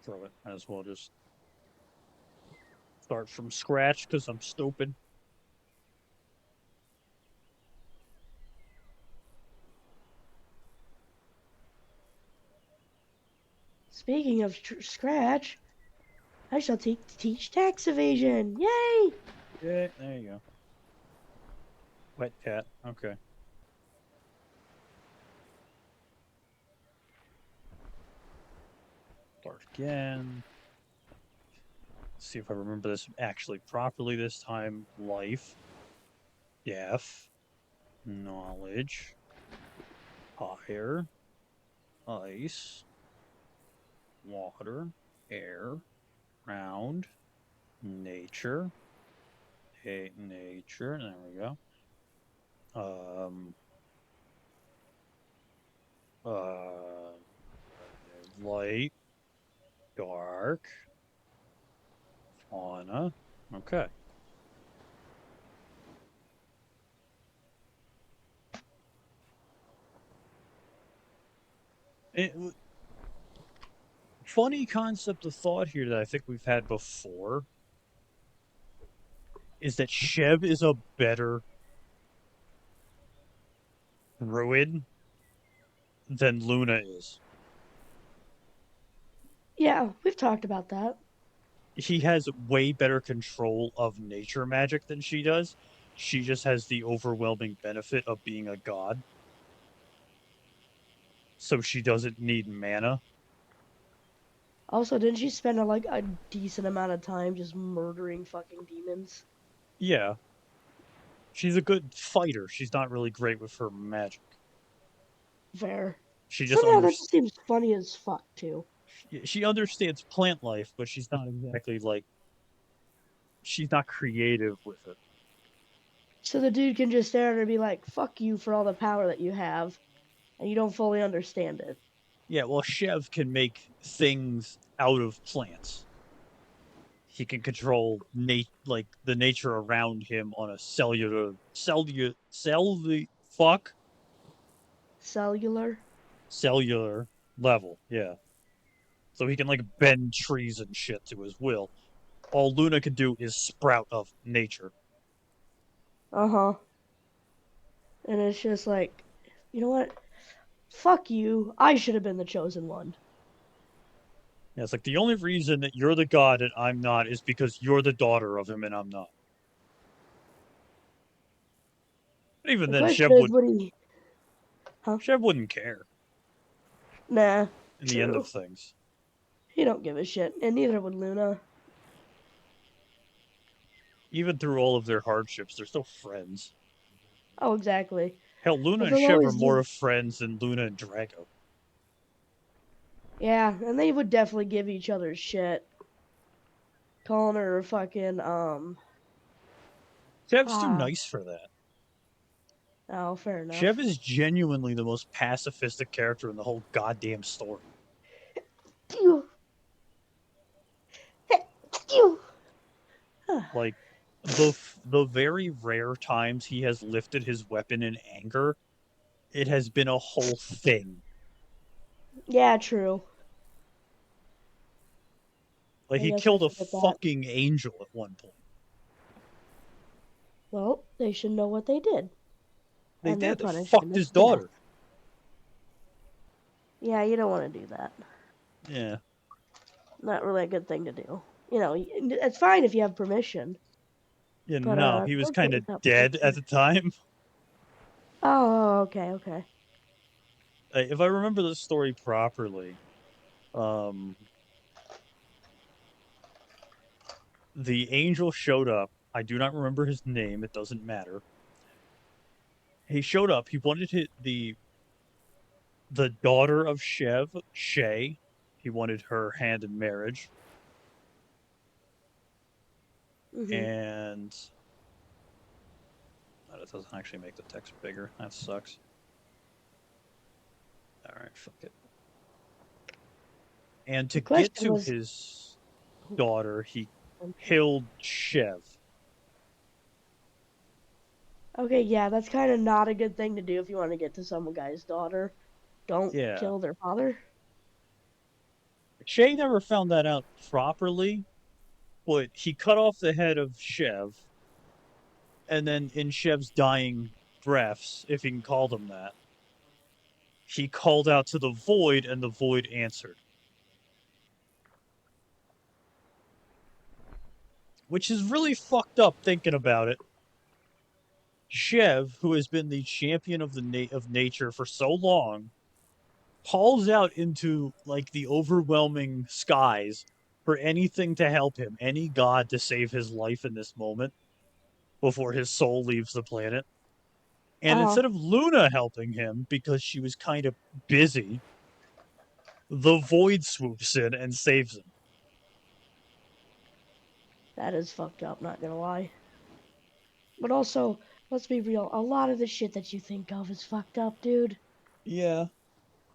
Throw it. Might as well just Start from scratch because I'm stupid. Speaking of scratch, I shall teach tax evasion. Yay! Yeah, there you go. Wet cat. Okay. Start again. See if I remember this actually properly this time. Life, death, knowledge, fire, ice, water, air, ground, nature, nature. There we go. Um, uh, light, dark, fauna. Okay. It, funny concept of thought here that I think we've had before is that Chev is a better druid than Luna is. Yeah, we've talked about that. He has way better control of nature magic than she does. She just has the overwhelming benefit of being a god, so she doesn't need mana. Also, didn't she spend a decent amount of time just murdering fucking demons? Yeah, she's a good fighter. She's not really great with her magic. Fair. She just Somehow under that just seems funny as fuck too. she understands plant life, but she's not exactly like she's not creative with it. So the dude can just stand there and be like, "Fuck you for all the power that you have," and you don't fully understand it. Yeah, well, Chev can make things out of plants. He can control like the nature around him on a fuck Cellular. cellular level. Yeah, so he can like bend trees and shit to his will. All Luna can do is sprout of nature. Uh huh. And it's just like, you know what? Fuck you. I should have been the chosen one. Yeah, it's like the only reason that you're the god and I'm not is because you're the daughter of him and I'm not. But even The then, question is, would he? Huh? Chev wouldn't care Nah. in the end of True. things. He don't give a shit, and neither would Luna. Even through all of their hardships, they're still friends. Oh, exactly. Hell, Luna But and they'll Chev are always more give. of friends than Luna and Drago. Yeah, and they would definitely give each other shit. Calling her fucking, Chev's too ah. nice for that. Oh, fair Chev enough. is genuinely the most pacifistic character in the whole goddamn story. Pew! Pew! Like the very rare times he has lifted his weapon in anger, it has been a whole thing. Yeah, true. Like I he guess I killed a forget that. fucking angel at one point. Well, they should know what they did. They And their did. They punishment fucked his is death. daughter. Yeah, you don't want to do that. Yeah. Not really a good thing to do. You know, it's fine if you have permission, Yeah, but no, he was don't do it kind of without dead at permission. the time. Oh, okay, okay. If I remember the story properly, um, the angel showed up. I do not remember his name. It doesn't matter. He showed up. He wanted the daughter of Chev, Shay. He wanted her hand in marriage, Mhm. and oh, that doesn't actually make the text bigger. That sucks. All right, fuck it. And to The get question to was, his daughter, he killed Chev. okay, yeah, that's kind of not a good thing to do if you want to get to some guy's daughter. Don't Yeah, kill their father. Shay never found that out properly, but he cut off the head of Shev, and then in Shev's dying breaths, if you can call them that, he called out to the void, and the void answered, which is really fucked up thinking about it. Shev, who has been the champion of of nature for so long, calls out into like the overwhelming skies for anything to help him, any god to save his life in this moment before his soul leaves the planet. And Uh, instead of Luna helping him because she was kind of busy, the void swoops in and saves him. that is fucked up, not gonna lie. But also, let's be real, a lot of the shit that you think of is fucked up, dude. Yeah.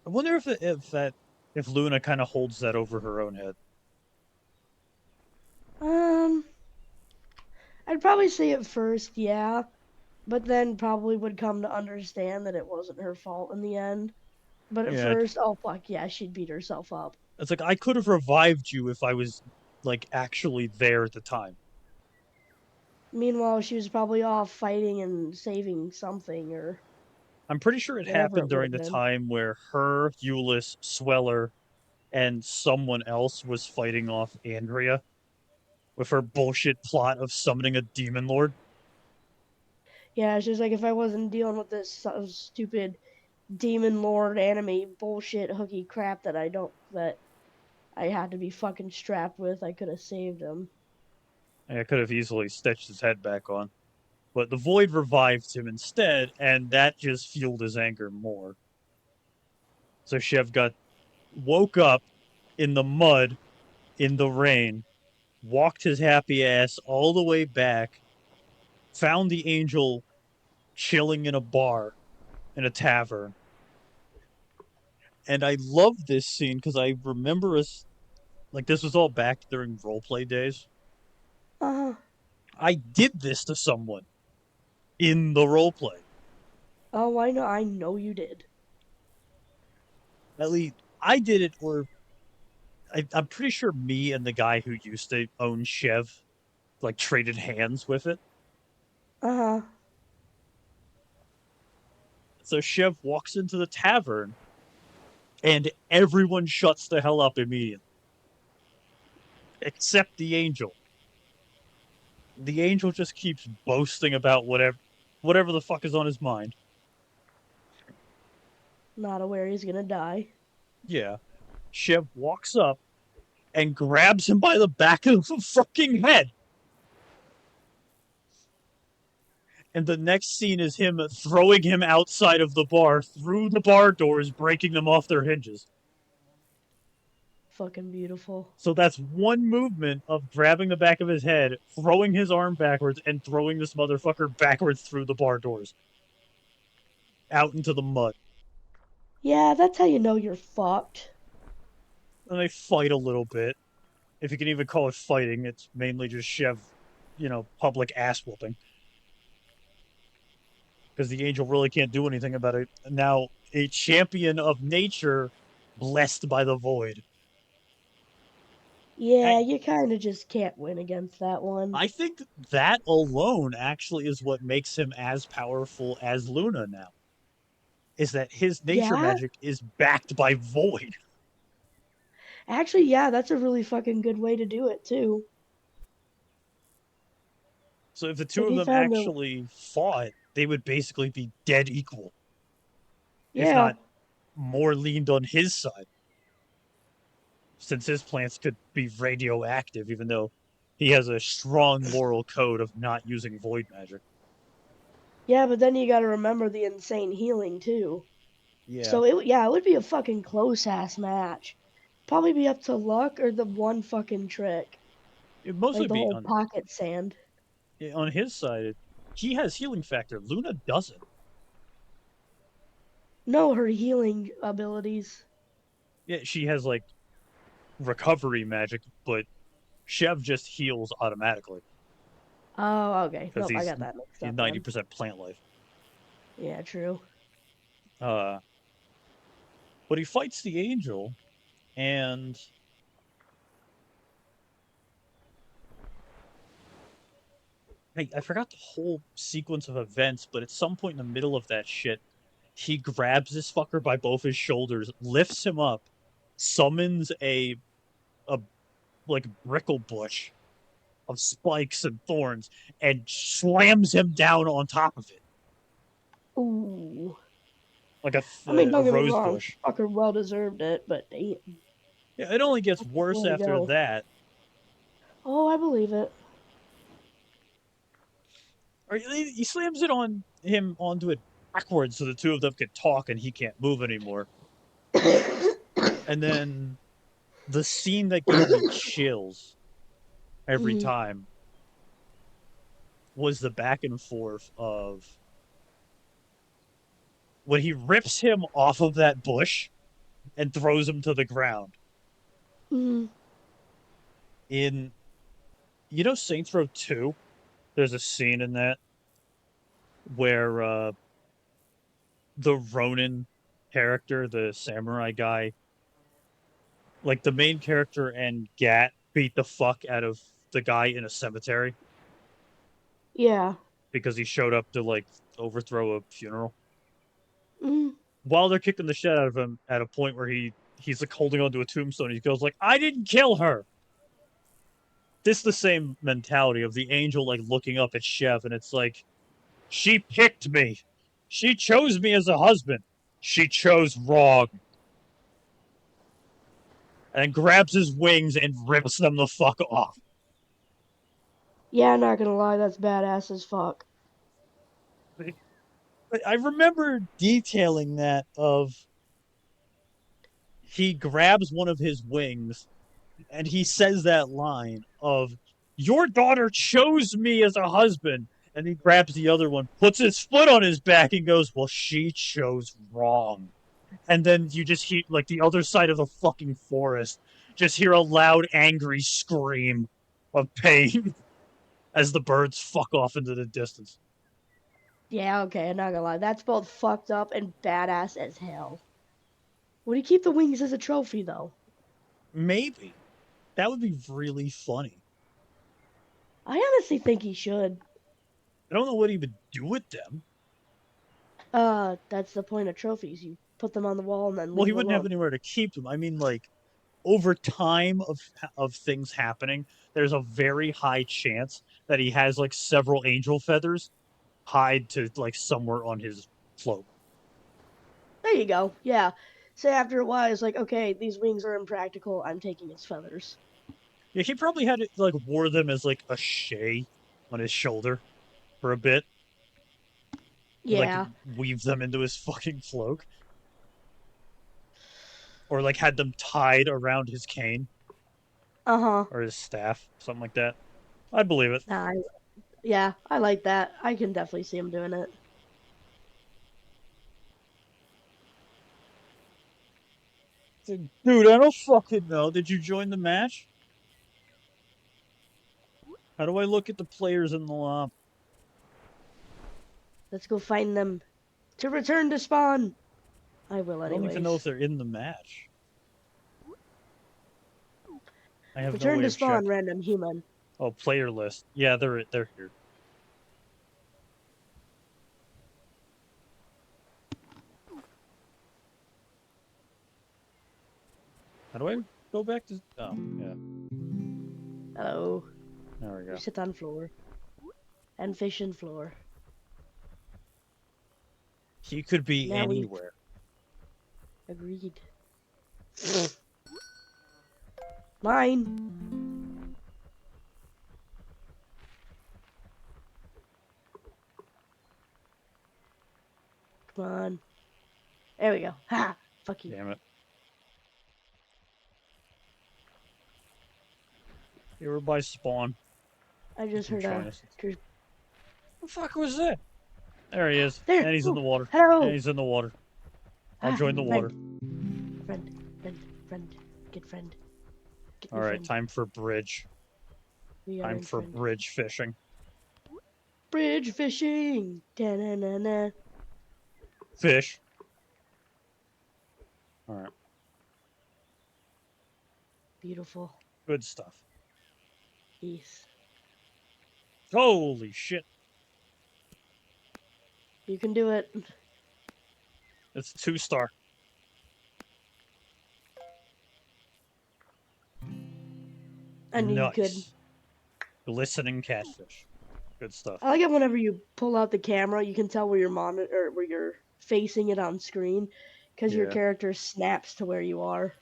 I wonder if Luna kind of holds that over her own head. Um, I'd probably say at first, yeah, but then probably would come to understand that it wasn't her fault in the end. But at Yeah, first, oh fuck yeah, she'd beat herself up. it's like I could have revived you if I was like actually there at the time. Meanwhile, she was probably off fighting and saving something or I'm pretty sure it whatever it happened would during have the been. time where her, Euless, Sweller, and someone else was fighting off Andrea with her bullshit plot of summoning a demon lord. Yeah, she's like, if I wasn't dealing with this stupid demon lord anime bullshit hooky crap that I had to be fucking strapped with, I could have saved him. I could have easily stitched his head back on. But the void revived him instead, and that just fueled his anger more. So Shev got woke up in the mud, in the rain, walked his happy ass all the way back, found the angel chilling in a bar, in a tavern. And I love this scene because I remember us like this was all back during roleplay days. Uh huh. I did this to someone in the roleplay. Oh, I know you did. At least I did it, or I'm pretty sure me and the guy who used to own Chev like traded hands with it. Uh huh. So Chev walks into the tavern and everyone shuts the hell up immediately, except the angel. The angel just keeps boasting about whatever the fuck is on his mind. Not aware he's gonna die. Yeah. Chev walks up and grabs him by the back of the fucking head. And the next scene is him throwing him outside of the bar through the bar doors, breaking them off their hinges. Fucking beautiful. So that's one movement of grabbing the back of his head, throwing his arm backwards, and throwing this motherfucker backwards through the bar doors out into the mud. Yeah, that's how you know you're fucked. And they fight a little bit. If you can even call it fighting, it's mainly just Chev, public ass whooping. Because the angel really can't do anything about it. Now, a champion of nature blessed by the void. Yeah, I, you kind of just can't win against that one. I think that alone actually is what makes him as powerful as Luna now. Is that his nature Yeah, magic is backed by void. actually, yeah, that's a really fucking good way to do it too. So if the If two of he them found a, actually fought, they would basically be dead equal, if yeah, not more leaned on his side, since his plants could be radioactive, even though he has a strong moral code of not using void magic. yeah, but then you got to remember the insane healing too. Yeah, So yeah, it would be a fucking close ass match. Probably be up to luck or the one fucking trick, it'd like mostly the be whole pocket sand. on his side. He has healing factor. Luna doesn't. No, her healing abilities. Yeah, she has like recovery magic, but Chev just heals automatically Oh, okay. because Nope, I got that mixed he's up 90 then. percent plant life. Yeah, true. Uh, but he fights the angel, and I forgot the whole sequence of events, but at some point in the middle of that shit, he grabs this fucker by both his shoulders, lifts him up, summons a like brickle bush of spikes and thorns, and slams him down on top of it Ooh. like I mean, a don't get me rose wrong, bush. fucker well deserved it, but damn, Yeah, it only gets that's the worse way to after go. that. Oh, I believe it. Or he slams it on him onto it backwards so the two of them can talk and he can't move anymore. And then the scene that gave me chills every Mhm. time was the back and forth of when he rips him off of that bush and throws him to the ground. Mhm. In Saints Row 2, there's a scene in that where the Ronin character, the samurai guy, like the main character and Gat beat the fuck out of the guy in a cemetery Yeah. because he showed up to like overthrow a funeral. Mhm. While they're kicking the shit out of him, at a point where he's like holding onto a tombstone, he goes like, "I didn't kill her." This the same mentality of the angel like looking up at Chef, and it's like, she picked me. She chose me as a husband. She chose wrong. And grabs his wings and rips them the fuck off. Yeah, I'm not gonna lie, that's badass as fuck. I remember detailing that of he grabs one of his wings and he says that line of, "Your daughter chose me as a husband." And he grabs the other one, puts his foot on his back, and goes, "Well, she chose wrong." And then you just hear, like, the other side of the fucking forest, just hear a loud, angry scream of pain as the birds fuck off into the distance. Yeah, okay, I'm not gonna lie, that's both fucked up and badass as hell. Would he keep the wings as a trophy though? Maybe. That would be really funny. I honestly think he should. I don't know what he would do with them. That's the point of trophies. You put them on the wall and then Well, leave he them wouldn't have alone. anywhere to keep them. I mean, like, over time of things happening, there's a very high chance that he has like several angel feathers tied to like somewhere on his cloak. There you go. Yeah. Say after a while, it's like, okay, these wings are impractical. I'm taking its feathers. Yeah, he probably had it like wore them as like a shay on his shoulder for a bit. He like Yeah. weaved them into his fucking cloak, or like had them tied around his cane Uh huh. or his staff, something like that. I'd believe it. Nah, yeah, I like that. I can definitely see him doing it. Dude, I don't fucking know. Did you join the match? How do I look at the players in the lobby? Let's go find them. To return to spawn. I will, I don't even know if anyways. they're in the match. I have no Return way to of spawn, checking. random human. Oh, player list. Yeah, they're here. How do I go back to? Oh, yeah. Hello. There we You go. sit on floor. And fish in floor. He could be Now we anywhere. agreed. Mine. Come on. There we go. Ha! Fuck you. Damn it. You were by spawn. I You just can heard join a. us. The fuck was that? There he is. There! And he's in Oh! the water. And Hello! he's in the water. I'll Ah! join the Friend. water. Friend. Friend. Friend. Get friend. Get All me right, friend. time for bridge. We are Time in for friend. bridge fishing. Bridge fishing! Da-na-na-na. Fish. All right. Beautiful. Good stuff. Peace. Holy shit! You can do it. It's 2-star. I knew you could. Nice. Glistening catfish. Good stuff. I like it whenever you pull out the camera, you can tell where your monitor or where you're facing it on screen, because your Yeah. character snaps to where you are.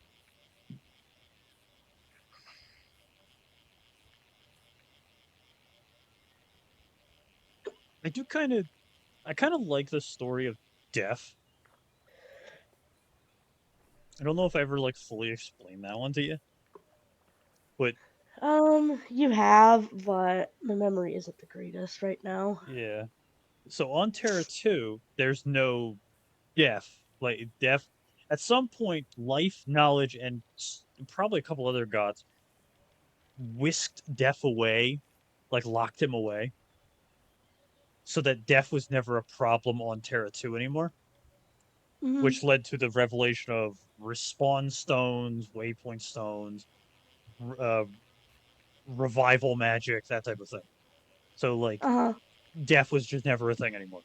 I do kind of I kind of like the story of death. I don't know if I ever like fully explained that one to you, but You have, but my memory isn't the greatest right now. yeah. So on Terra 2, there's no death. Like death at some point life, knowledge and probably a couple other gods whisked death away, like locked him away so that death was never a problem on Terra 2 anymore, Hmm. which led to the revelation of respawn stones, waypoint stones, uh, revival magic, that type of thing. So like Uh-huh. death was just never a thing anymore.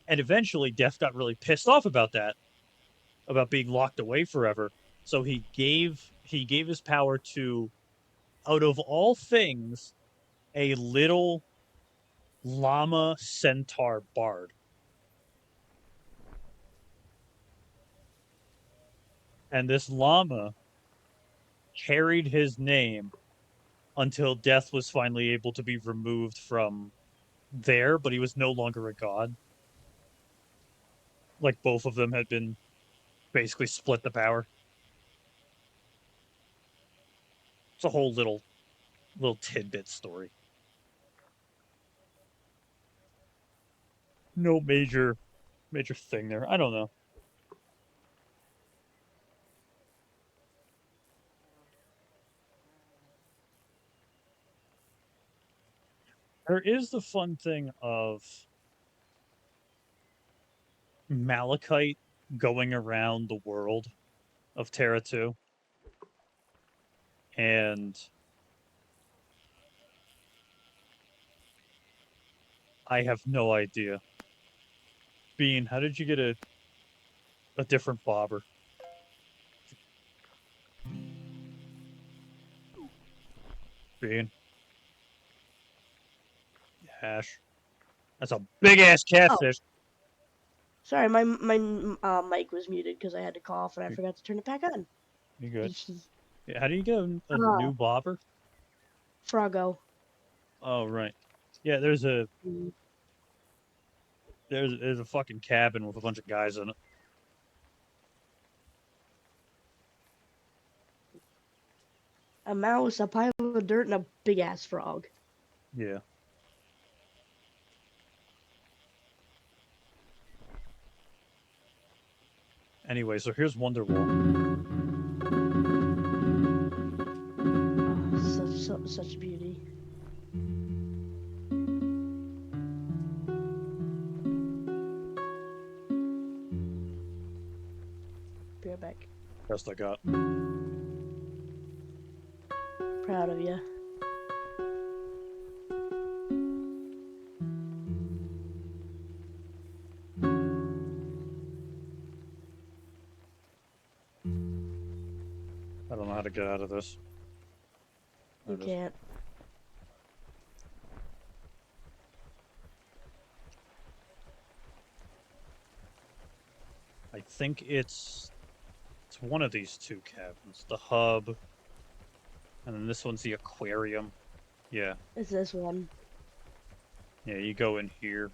And eventually Death got really pissed off about that, about being locked away forever. So he gave his power to, out of all things, a little llama centaur bard. And this llama carried his name until Death was finally able to be removed from there, but he was no longer a god. Like both of them had been basically split the power. It's a whole little tidbit story. No major thing there. I don't know. There is the fun thing of Malachite going around the world of Terra 2, and I have no idea. Bean, how did you get a different bobber? Bean, Hash. That's a big ass Oh, catfish. sorry, my mic was muted because I had to cough and I You, forgot to turn it back on. you good? Yeah, how do you get a Ah, new bobber? Froggo. Oh right. Yeah, there's a Mm. there's a fucking cabin with a bunch of guys in it. A mouse, a pile of dirt, and a big ass frog. Yeah. Anyway, so here's Wonderwall. Oh, such beauty. Be right back. Best I got. Proud of you. I don't know how to get out of this. There You it is. can't. I think it's one of these two cabins. The hub, and then this one's the aquarium. Yeah. It's this one. Yeah, you go in here.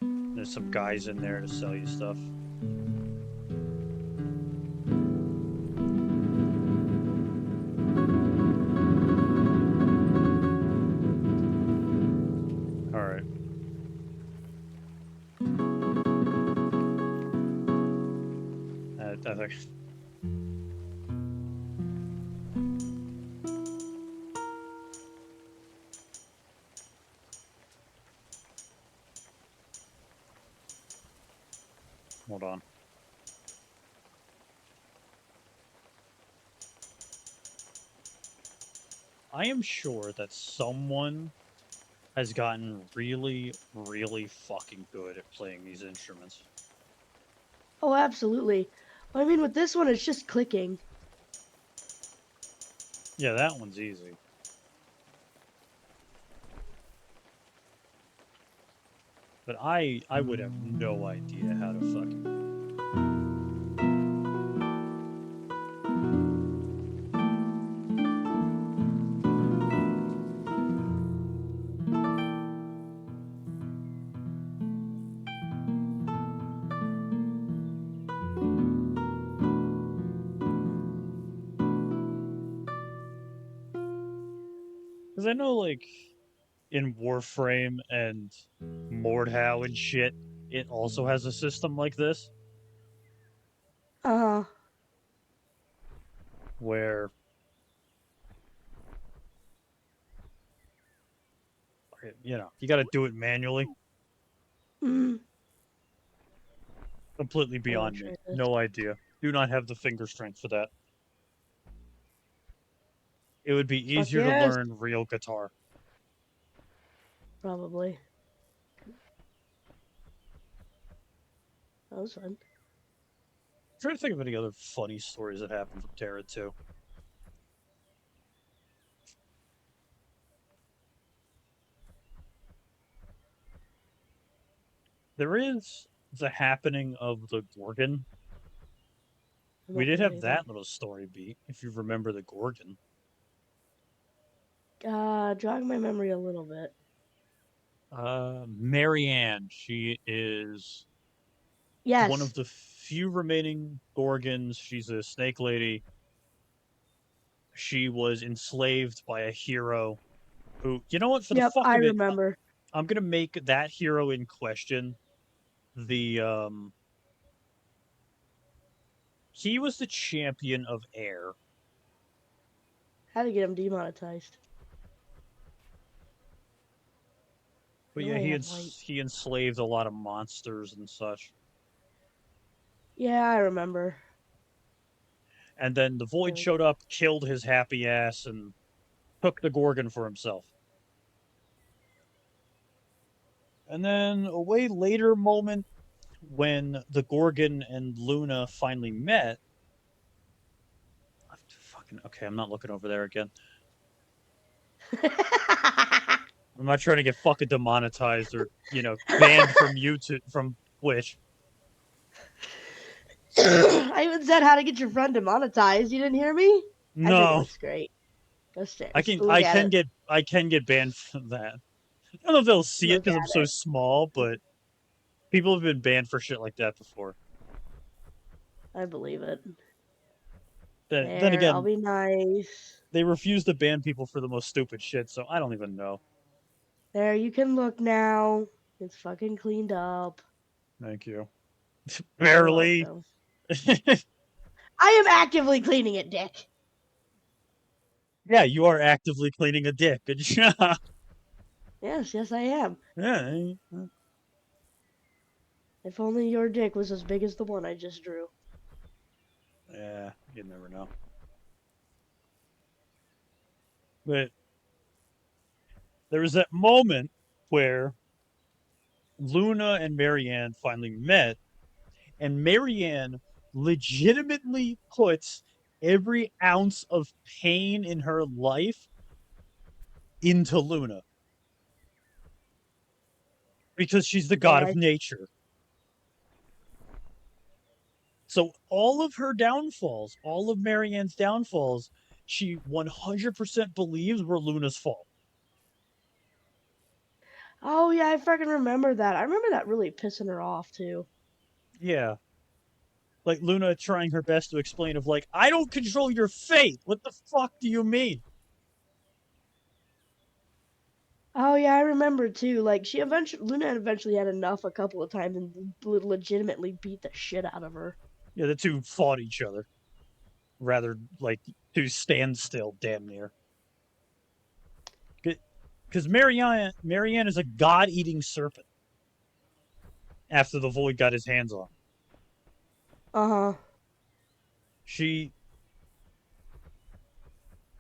There's some guys in there to sell you stuff. All right. I think. Hold on. I am sure that someone has gotten really, really fucking good at playing these instruments. Oh, absolutely. I mean, with this one, it's just clicking. Yeah, that one's easy. But I would have no idea how to fucking. Because I know, like, in Warframe and Mordhau and shit, it also has a system like this Uh huh. where, you got to do it manually. Mm, Completely I will beyond me. try this. No idea. Do not have the finger strength for that. It would be Fuck easier to yes. learn real guitar. Probably. That was fun. I'm trying to think of any other funny stories that happened from Terra 2. There is the happening of the Gorgon. I'm We not did have believing. that little story beat, if you remember the Gorgon. Jog my memory a little bit. Marianne, she is one Yes. of the few remaining Gorgons. She's a snake lady. She was enslaved by a hero who, you know what, for the Yep, fuck I of it, remember. I'm gonna make that hero in question the he was the champion of air. How to get him demonetized. But I yeah, only have white. he enslaved a lot of monsters and such. Yeah, I remember. And then the Void Really. showed up, killed his happy ass, and took the Gorgon for himself. And then a way later moment when the Gorgon and Luna finally met. Fucking okay, I'm not looking over there again. I'm not trying to get fucking demonetized or banned from YouTube from Twitch. I even said how to get your friend demonetized. You didn't hear me? I think it No, looks great. Go stare. I can Look at it. I can get banned from that. I don't know if they'll see it Look because I'm at so it. small, but people have been banned for shit like that before. I believe it. Then There, I'll again, be nice. they refuse to ban people for the most stupid shit, so I don't even know. There, you can look now. It's fucking cleaned up. Thank you. You're Barely. welcome. I am actively cleaning it, Dick. Yeah, you are actively cleaning a dick. Good job. Yes, yes, I am. Yeah. If only your dick was as big as the one I just drew. Yeah, you never know. But there was that moment where Luna and Marianne finally met, and Marianne legitimately puts every ounce of pain in her life into Luna because she's the god Yeah, of nature. So all of her downfalls, all of Marianne's downfalls, she 100% believes were Luna's fault. oh yeah, I fucking remember that. I remember that really pissing her off too. Yeah. Like Luna trying her best to explain of like, I don't control your fate. What the fuck do you mean? Oh yeah, I remember too. Like Luna eventually had enough a couple of times and legitimately beat the shit out of her. Yeah, the two fought each other rather like to stand still, damn near. Because Marianne is a god-eating serpent. After the Void got his hands on, Uh huh. she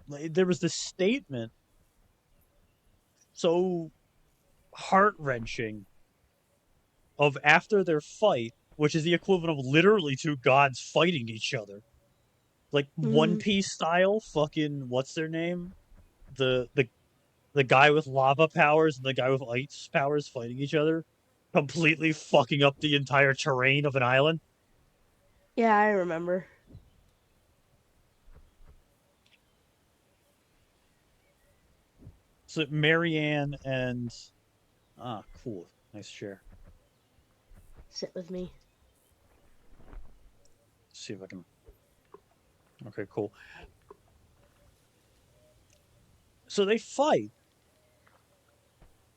Like, there was this statement so heart wrenching of after their fight, which is the equivalent of literally two gods fighting each other, like One Mhm. Piece style. Fucking what's their name? The guy with lava powers and the guy with ice powers fighting each other, completely fucking up the entire terrain of an island. Yeah, I remember. So Marianne and cool, nice chair. Sit with me. Let's see if I can. Okay, cool. So they fight,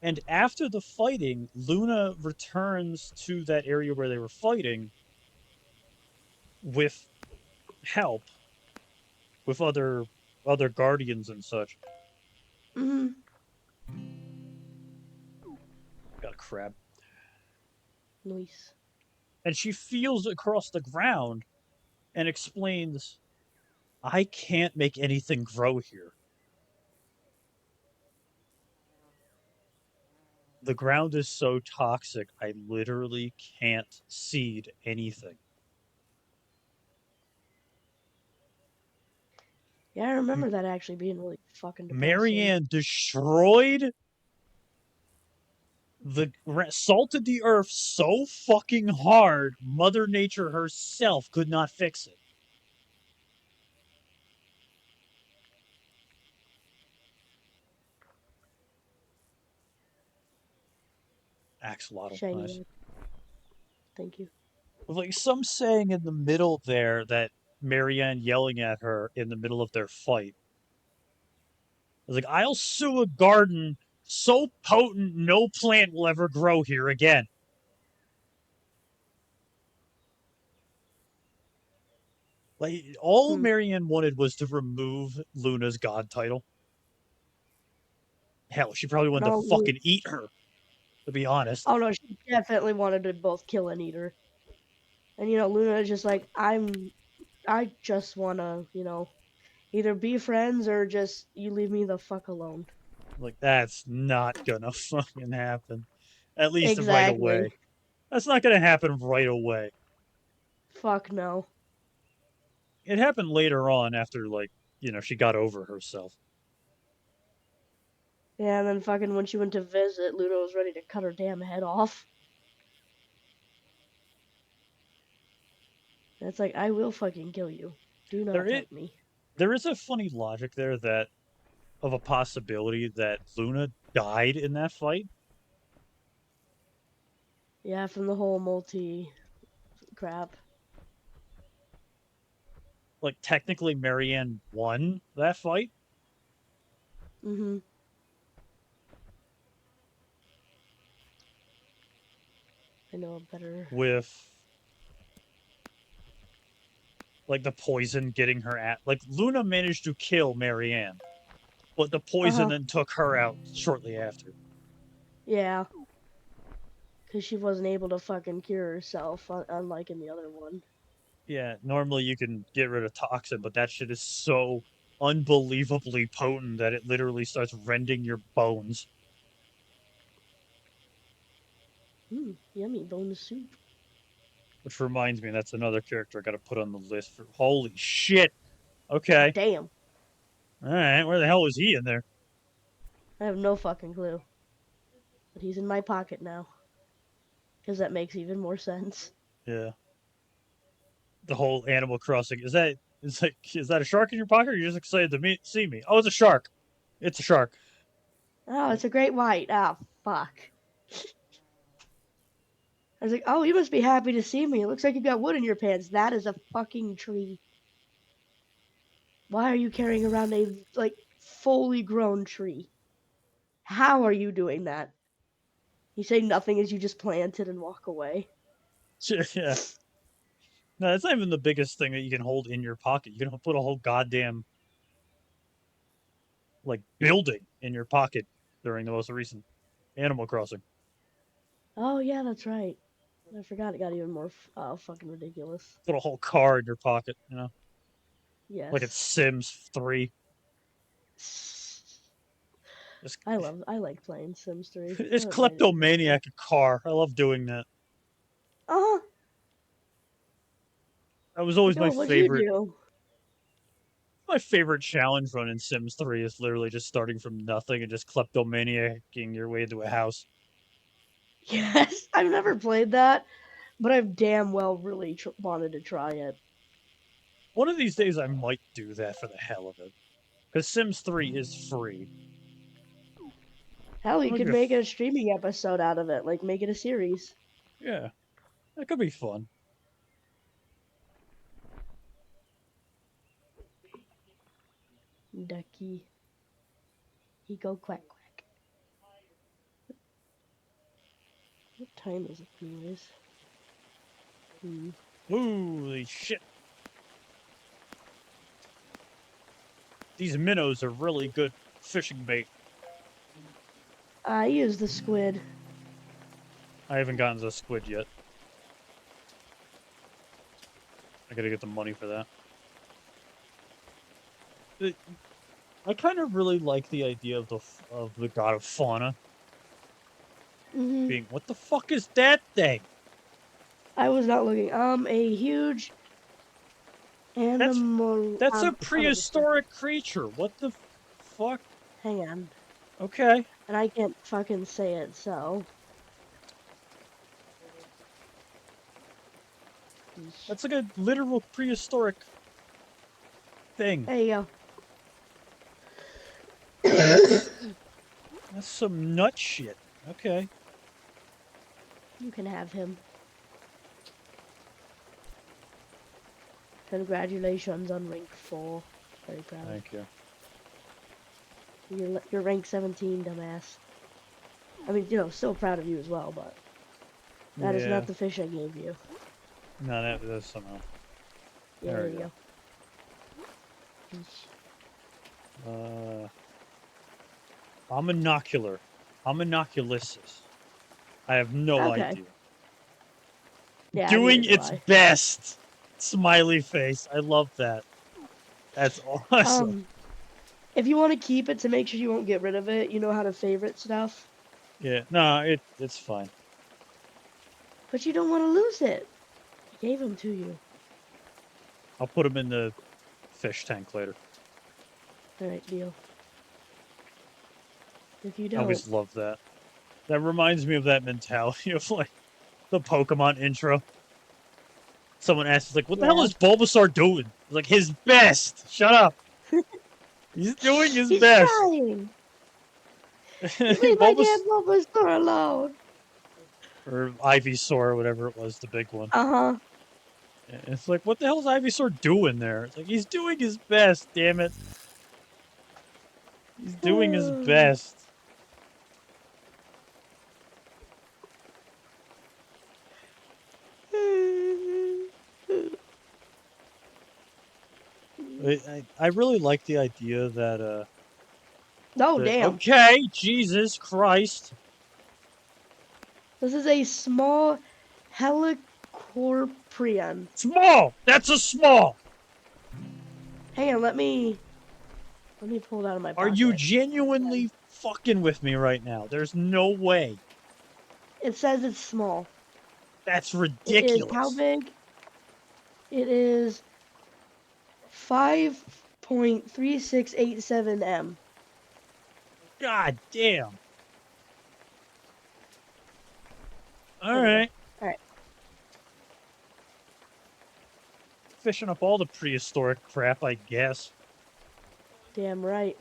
and after the fighting, Luna returns to that area where they were fighting with help with other guardians and such. Mhm. Got a crab. Nice. And she feels across the ground and explains, I can't make anything grow here. The ground is so toxic, I literally can't seed anything. Yeah, I remember that actually being really fucking depressing. Marianne destroyed salted the earth so fucking hard, Mother Nature herself could not fix it. Axolotl, nice. Shiny. Thank you. With like some saying in the middle there that Marianne yelling at her in the middle of their fight. It's like, I'll sue a garden so potent no plant will ever grow here again. Like, all Hmm. Marianne wanted was to remove Luna's god title. Hell, she probably wanted to No, fucking eat her, to be honest. oh no, she definitely wanted to both kill and eat her. And Luna is just like, I just wanna, either be friends or just you leave me the fuck alone. Like, that's not gonna fucking happen. At least right away. Exactly. That's not gonna happen right away. Fuck no. It happened later on after, like, she got over herself. Yeah, and then fucking when she went to visit, Ludo was ready to cut her damn head off. And it's like, I will fucking kill you. Do There not is, tempt me. there is a funny logic there that of a possibility that Luna died in that fight. Yeah, from the whole multi crap. Like, technically, Marianne won that fight Mm-hmm. I know a better. with, like, the poison getting her at. Like, Luna managed to kill Marianne, but the Uh poison huh. then took her out shortly after. Yeah, because she wasn't able to fucking cure herself, unlike in the other one. Yeah, normally you can get rid of toxin, but that shit is so unbelievably potent that it literally starts rending your bones. Yummy bone soup. Which reminds me, that's another character I got to put on the list for. Holy shit! Okay, Damn. all right, where the hell was he in there? I have no fucking clue. But he's in my pocket now. Because that makes even more sense. Yeah, the whole Animal Crossing is that a shark in your pocket? Or are you just excited to see me? Oh, it's a shark. It's a shark. Oh, Like, it's a great white. Ah, fuck. I was like, oh, you must be happy to see me. It looks like you got wood in your pants. That is a fucking tree. Why are you carrying around a, like, fully grown tree? How are you doing that? You say nothing as you just plant it and walk away. yeah, no, that's not even the biggest thing that you can hold in your pocket. You can put a whole goddamn like building in your pocket during the most recent Animal Crossing. Oh, yeah, that's right. I forgot it got even more fucking ridiculous. Put a whole car in your pocket, like it's Yes. Sims 3. Just, I like playing Sims 3. I it's haven't played it in forever. kleptomaniac a car. I love doing that. Uh-huh. That was always Like, my oh, what'd you favorite. do? My favorite challenge run in Sims 3 is literally just starting from nothing and just kleptomaniacing your way into a house. Yes, I've never played that, but I've damn well really wanted to try it. One of these days, I might do that for the hell of it. Because Sims 3 is free. Hell, That you might could be make a streaming episode out of it, like make it a series. yeah, that could be fun. Ducky, he go quack quack. What time is it, anyways? Hmm. Holy shit. These minnows are really good fishing bait. I use the squid. I haven't gotten to the squid yet. I gotta get the money for that. I kind of really like the idea of the god of fauna Hmm. being what the fuck is that thing? I was not looking. A huge That's animal. that's a I'll make a sec. prehistoric creature. What the fuck? Hang on. Okay, And I can't fucking say it, so. that's like a literal prehistoric thing. There you go. That's some nut shit. Okay, You can have him. Congratulations on rank 4. Very proud. thank you. You're rank 17, dumbass. I mean, still proud of you as well, but that is not Yeah, the fish I gave you. no, that's somehow. Yeah, There there we you go. go. Uh, Hominocular. Hominoculisis. I have no Okay. idea. Yeah, neither Doing do its I. best. Smiley face. I love that. That's awesome. Um, if you want to keep it to make sure you won't get rid of it, you know how to favorite stuff, Yeah, no, it's fine. but you don't want to lose it. I gave him to you. I'll put him in the fish tank later. All right, deal. If you I don't, always love that. That reminds me of that mentality of like the Pokemon intro. Someone asks like, "What the hell yeah. is Bulbasaur doing?" It's like his best. Shut up. He's doing Shh, his he's best. trying. You leave my damn Bulbas Bulbasaur alone. or Ivysaur or whatever it was, the big one. Uh It's like, what the hell is Ivysaur doing there? It's like he's doing his best. Damn it, he's doing his huh. best. I really like the idea that Oh, that damn. okay, Jesus Christ. This is a small helicorprion. Small! That's a small! Hang on, let me pull it out of my Are you pocket. genuinely fucking with me right now? There's no way. It says it's small. That's It is how ridiculous. big? It is 5.3687 m. God damn. There we go. Alright. All right. Fishing up all the prehistoric crap, I guess. Damn right.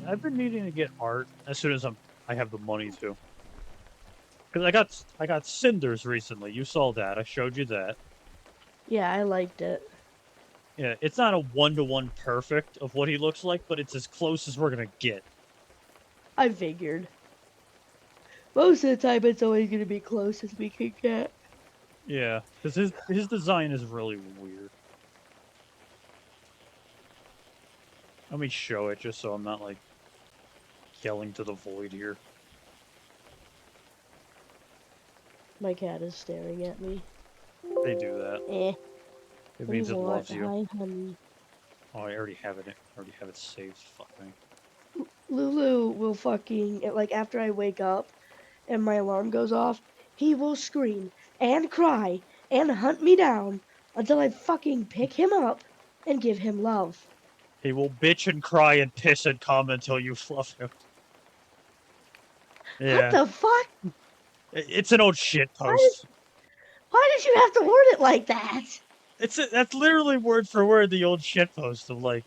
I've been needing to get art as soon as I have the money to. Because I got cinders recently. You saw that. I showed you that. Yeah, I liked it. Yeah, it's not a one-to-one perfect of what he looks like, but it's as close as we're gonna get. I figured. Most of the time, it's always going to be close as we can get. Yeah, because his design is really weird. Let me show it just so I'm not like yelling to the void here. My cat is staring at me. They do that. Eh. It What do you means it want? loves you. Hi, honey. Oh, I already have it. I already have it saved. Fuck me. Lulu will fucking like after I wake up and my alarm goes off, he will scream and cry and hunt me down until I fucking pick him up and give him love. He will bitch and cry and piss and come until you fluff him. What Yeah. the fuck? It's an old shit Why did post. why did you have to word it like that? That's literally word for word the old shit post of like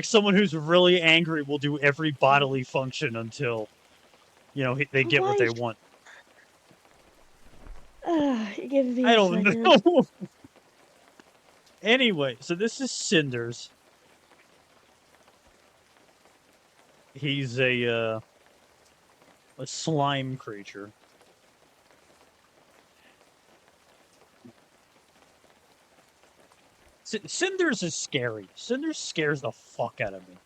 someone who's really angry will do every bodily function until they get what Why? they want. Give me I a don't second. know. Anyway, so this is Cinders. He's a slime creature. Cinders is scary. Cinders scares the fuck out of me.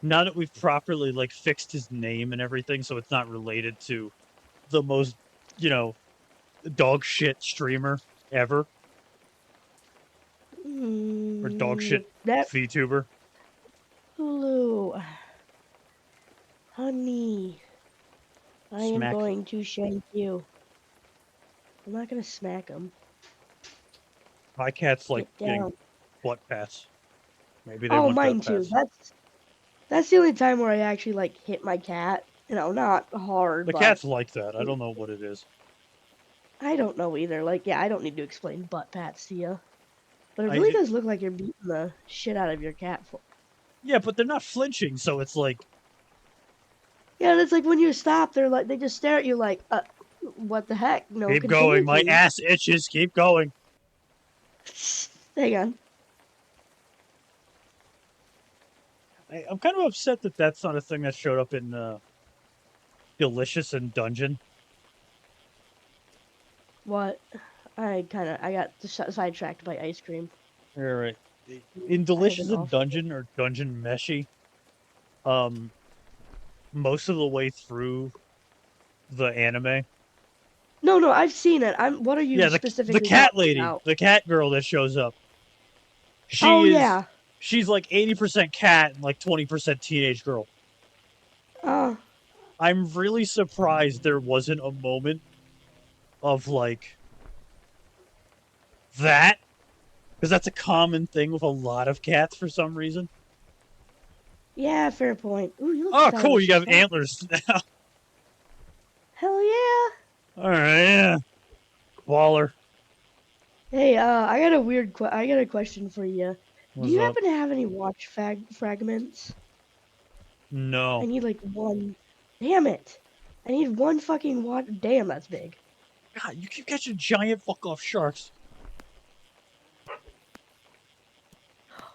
Now that we've properly like fixed his name and everything, so it's not related to the most, you know, dog shit streamer ever or dog shit That VTuber. Lulu, honey, I am Smack. going to shank you. I'm not gonna smack him. My cats like Get getting down. butt pats. Maybe they Oh, want butt mine too. pats. That's the only time where I actually like hit my cat. Not hard, The but cats like that. I don't know what it is. I don't know either. Like, yeah, I don't need to explain butt pats to you, but it really I does look like you're beating the shit out of your cat. Yeah, but they're not flinching, so it's like Yeah, and it's like when you stop, they just stare at you like, what the heck? No, keep continue, going. My please. ass itches. Keep going. Hang on. I'm kind of upset that that's not a thing that showed up in Delicious and Dungeon. What? I got sidetracked by ice cream. All right. In I have Delicious an and awful. Dungeon or Dungeon Meshy, um, most of the way through the anime, No, no, I've seen it. What are you yeah, the specifically cat talking lady, about? the cat girl that shows up, Oh she is yeah. she's like 80% cat and like 20% teenage girl. Uh, I'm really surprised there wasn't a moment of like that because that's a common thing with a lot of cats for some reason. yeah, fair point. Ooh, you look Oh, cool! You stylish as have fuck. antlers now. Hell yeah. All right, yeah, baller. Hey, I got a question for you. Do What's you up? happen to have any watch fragments? I No, need like one. Damn it. I need one fucking watch. Damn, that's big. God, you keep catching giant fuck off sharks.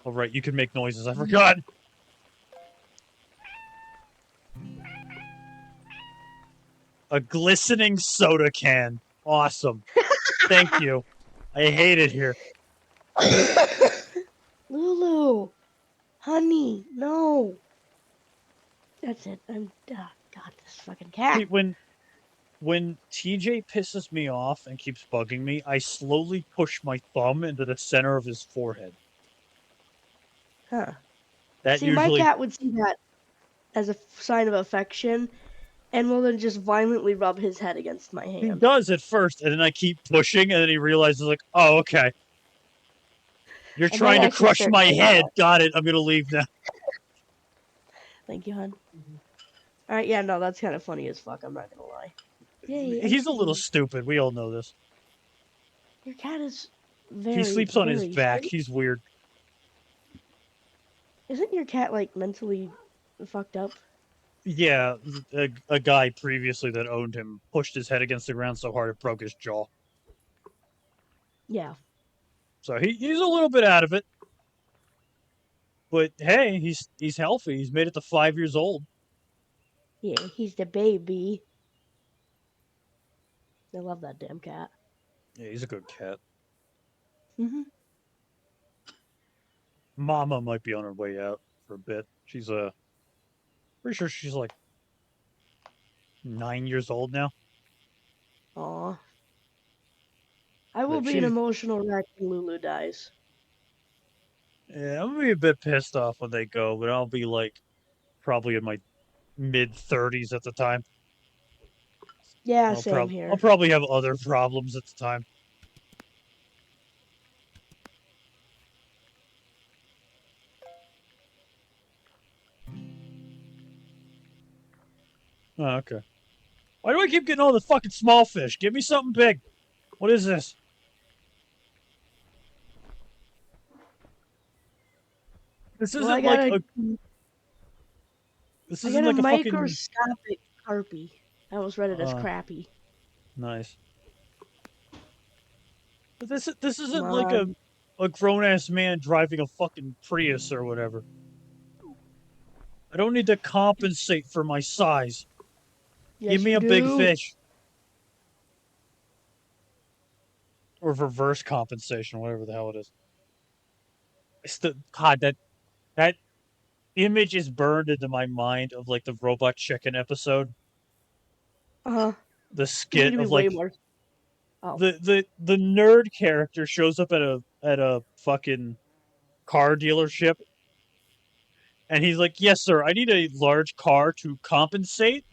All right, you can make noises. I forgot. A glistening soda can. Awesome. Thank you. I hate it here. Lulu, honey, no. That's it. God, this fucking cat. See, when TJ pisses me off and keeps bugging me, I slowly push my thumb into the center of his forehead. Huh. That See, my usually cat would see that as a sign of affection and will then just violently rub his head against my he hand. does at first, and then I keep pushing, and then he realizes like, oh, okay, you're I might trying to actually crush start my doing head. that. Got it. I'm gonna leave now. Thank you, hon. All right, yeah, no, that's kind of funny as fuck. I'm not gonna lie. Yay, ice He's a little cream. stupid. We all know this. Your cat is He very, sleeps on his very back. strange. He's weird. Isn't your cat like mentally fucked up? Yeah, a guy previously that owned him pushed his head against the ground so hard it broke his jaw. Yeah, So he's a little bit out of it. But hey, he's healthy. He's made it to 5 years old. yeah, he's the baby. I love that damn cat. Yeah, he's a good cat. Hmm. Mama might be on her way out for a bit. She's pretty sure she's like 9 years old now. Aw. I will But be an she, emotional wreck when Lulu dies. yeah, I'm gonna be a bit pissed off when they go, but I'll be like probably in my mid 30s at the time. Yeah, same I'll here. probably have other problems at the time. Oh, okay. Why do I keep getting all the fucking small fish? Give me something big. What is this? This Well, I isn't got like a a. This I got isn't a like a fucking. microscopic carpy. I almost read it as crappy. Nice. But this Come isn't like on. a grown ass man driving a fucking Prius or whatever. I don't need to compensate for my size. Give Yes, me you a big do. fish. Or reverse compensation, whatever the hell it is. God, that image is burned into my mind of like the robot chicken episode. Uh-huh. The You need skit to be of way like more. Oh. the nerd character shows up at a fucking car dealership and he's like, "Yes, sir, I need a large car to compensate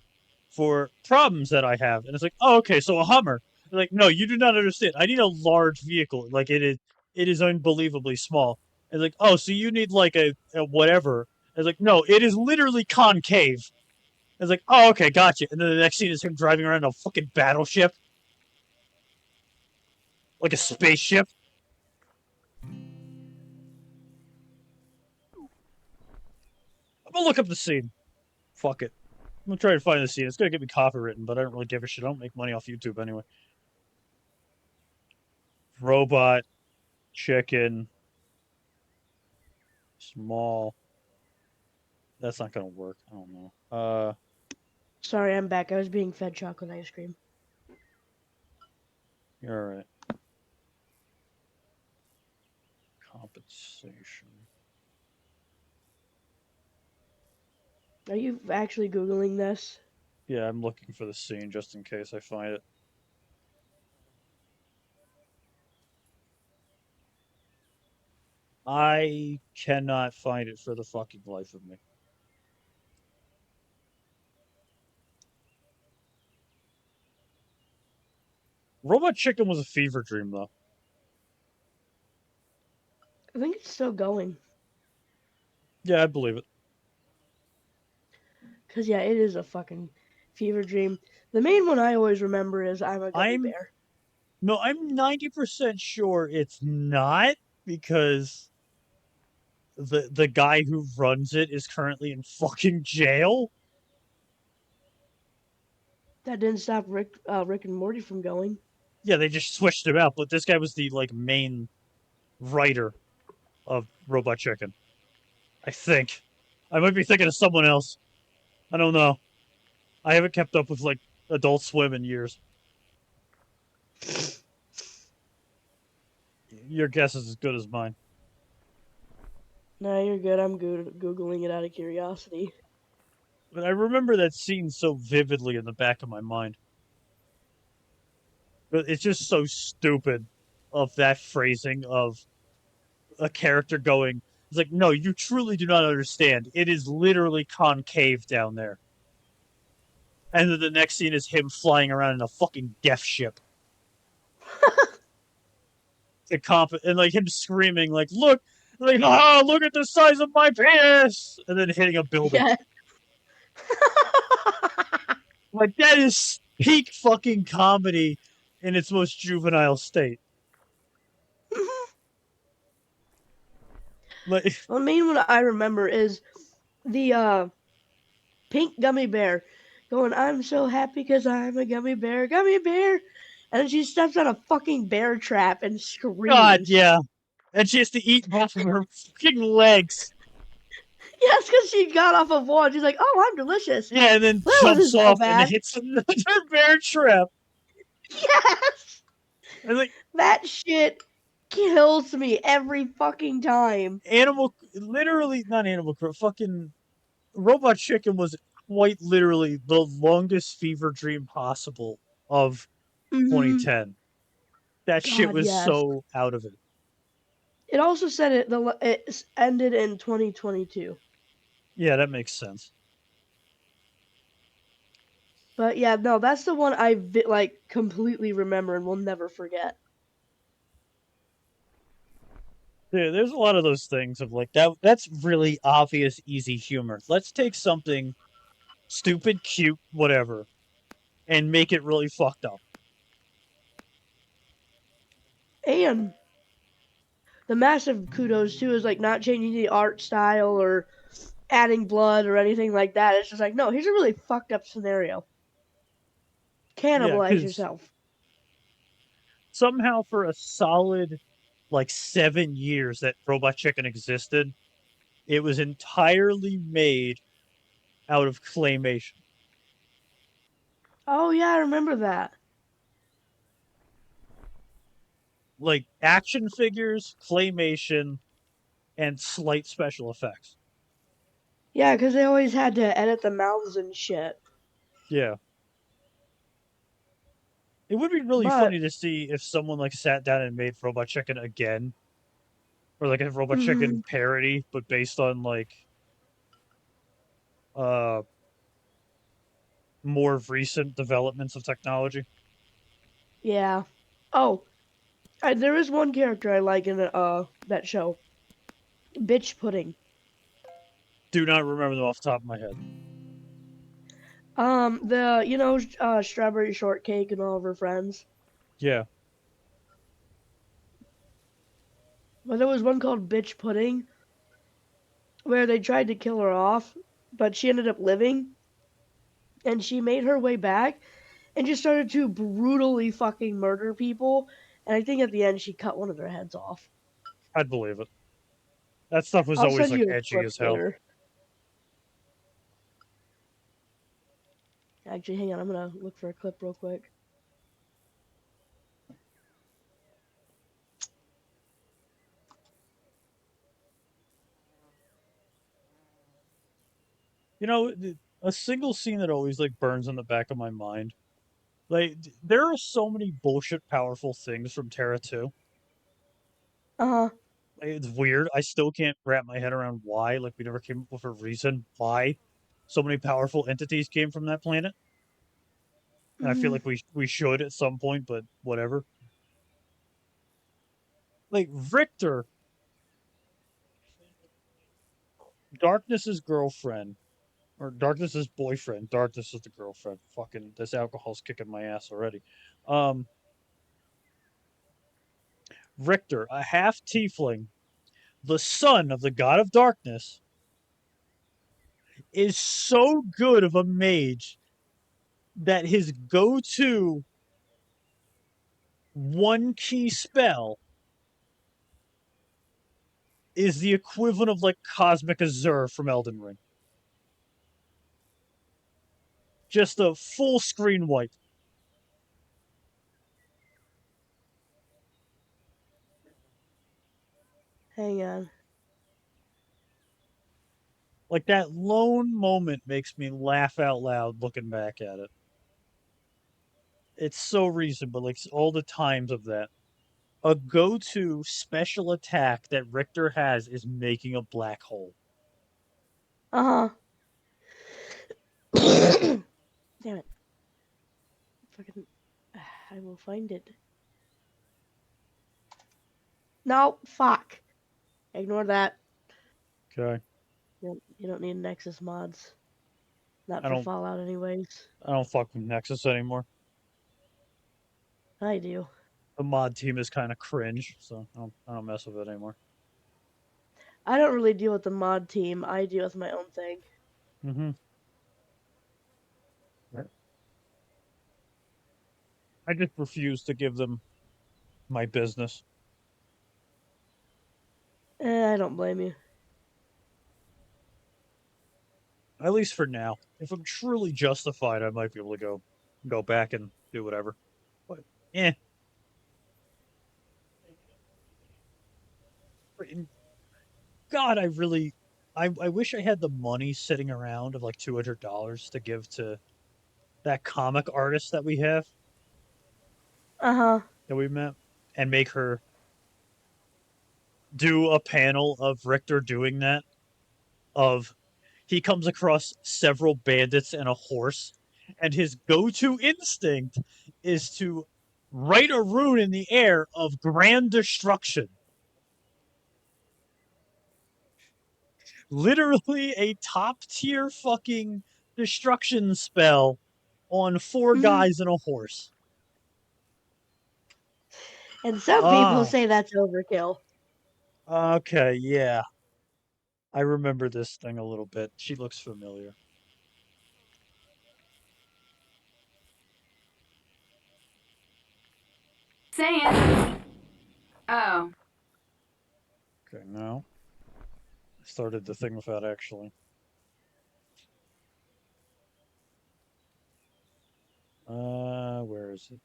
for problems that I have." And it's like, "Oh, okay, so a Hummer." They're like, "No, you do not understand. I need a large vehicle. Like it is unbelievably small." And like, "Oh, so you need like a whatever." And it's like, "No, it is literally concave." And it's like, "Oh, okay, gotcha." And then the next scene is him driving around a fucking battleship, like a spaceship. I'm gonna look up the scene. Fuck it. I'm gonna try to find the scene. It's gonna get me copywritten, but I don't really give a shit. I don't make money off YouTube anyway. Robot, chicken, small. That's not gonna work. I don't know. Sorry, I'm back. I was being fed chocolate ice cream. You're all right. Compensation. Are you actually Googling this? Yeah, I'm looking for the scene just in case I find it. I cannot find it for the fucking life of me. Robot Chicken was a fever dream, though. I think it's still going. Yeah, I believe it. Because, yeah, it is a fucking fever dream. The main one I always remember is I'm a gummy I'm bear. no, I'm 90% sure it's not because the guy who runs it is currently in fucking jail. That didn't stop Rick and Morty from going. Yeah, they just switched him out, but this guy was the like main writer of Robot Chicken. I think. I might be thinking of someone else. I don't know. I haven't kept up with like Adult Swim in years. Your guess is as good as mine. No, you're good. I'm good Googling it out of curiosity. But I remember that scene so vividly in the back of my mind. But it's just so stupid of that phrasing of a character going, it's like, no, you truly do not understand. It is literally concave down there. And then the next scene is him flying around in a fucking death ship. And like him screaming, like, look, like, ah, look at the size of my penis, and then hitting a building. Yeah. Like that is peak fucking comedy in its most juvenile state. Like, The main one I remember is the pink gummy bear going, I'm so happy because I'm a gummy bear. And then she steps on a fucking bear trap and God, screams. yeah. And she has to eat both of her fucking legs. Yes, because she got off of one. She's like, oh, I'm delicious. Yeah, and then Well, that jumps wasn't so off and bad. hits another bear trap. Yes! And like That shit kills me every fucking time. literally not Animal Crow, fucking Robot Chicken was quite literally the longest fever dream possible of Hmm. 2010. That shit God, was yes. so out of it. It also said it ended in 2022. Yeah, that makes sense. But yeah, no, that's the one like completely remember and will never forget. There's a lot of those things of like that. That's really obvious, easy humor. Let's take something stupid, cute, whatever, and make it really fucked up. And the massive kudos too is like not changing the art style or adding blood or anything like that. It's just like, no, here's a really fucked up scenario. Yeah, Cannibalize because yourself. somehow for a solid like 7 years that Robot Chicken existed, it was entirely made out of claymation, Oh yeah, I remember that. like action figures, claymation, and slight special effects. Yeah, because they always had to edit the mouths and shit. Yeah, it would be really But funny to see if someone like sat down and made Robot Chicken again, or like a Robot Chicken mhm, parody, but based on like uh more recent developments of technology. yeah. Oh, there is one character I like in that show, Bitch Pudding. Do not remember them off the top of my head. The strawberry shortcake and all of her friends. Yeah, But there was one called Bitch Pudding where they tried to kill her off, but she ended up living, and she made her way back and just started to brutally fucking murder people. And I think at the end she cut one of their heads off. I'd believe it. That stuff was I'll always send like you a edgy clip as hell. later. Actually, hang on, I'm gonna look for a clip real quick. You know, a single scene that always like burns in the back of my mind. Like there are so many bullshit powerful things from Terra 2. Uh huh. It's weird. I still can't wrap my head around why. Like we never came up with a reason why so many powerful entities came from that planet. And I feel Hmm. like we should at some point, but whatever. Like Richter, Darkness's girlfriend, or Darkness's boyfriend. Darkness is the girlfriend. Fucking this alcohol's kicking my ass already. Um, Richter, a half tiefling, the son of the god of darkness, is so good of a mage that his go-to one key spell is the equivalent of like Cosmic Azure from Elden Ring. Just a full screen wipe. Hang on. Like that lone moment makes me laugh out loud looking back at it. It's so recent, but like all the times of that. A go-to special attack that Richter has is making a black hole. Uh huh. Damn it. Fucking. I will find it. No, fuck. Ignore that. Okay. You don't need Nexus mods. Not I for don't Fallout, anyways. I don't fuck with Nexus anymore. I do. The mod team is kind of cringe, so I don't mess with it anymore. I don't really deal with the mod team. I deal with my own thing. Mm-hmm. I just refuse to give them my business, I don't blame you. at least for now. If I'm truly justified, I might be able to go back and do whatever. But eh, God, I really I wish I had the money sitting around of like $200 to give to that comic artist that we have Uh-huh. that we met and make her do a panel of Richter doing that. Of he comes across several bandits and a horse, and his go-to instinct is to write a rune in the air of grand destruction. Literally a top tier fucking destruction spell on four Mhm. guys and a horse. And some people Ah, say that's overkill. okay, yeah. I remember this thing a little bit. She looks familiar. Saying. Oh. Okay, no. I started the thing without actually. Where is it?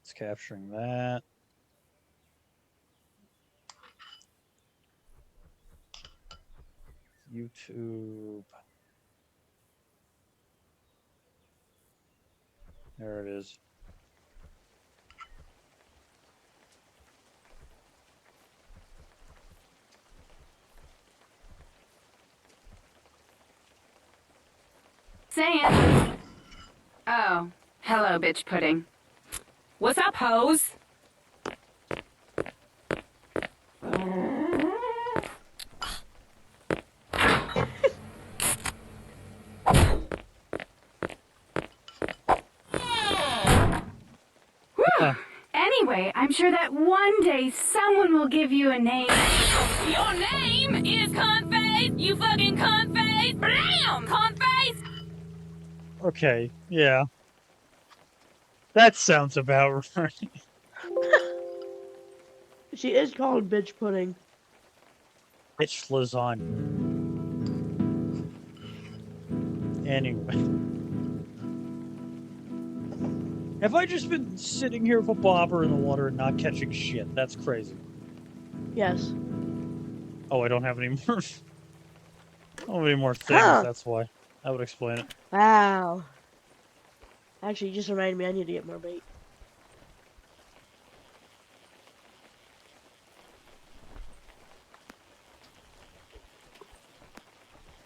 It's capturing that. YouTube. There it is. Saying. Oh. Hello, bitch pudding. What's up, hoes? Whew. Yeah. Anyway, I'm sure that one day someone will give you a name. Your name is Cuntface, you fucking cuntface! Blam! Cuntface! Okay, yeah. That sounds about right. She is called bitch pudding. It's lasagna. Anyway. Have I just been sitting here with a bobber in the water and not catching shit? That's crazy. Yes. Oh, I don't have any more. I don't have any more things. Huh. That's why. That would explain it. Wow. Actually, you just reminded me I need to get more bait.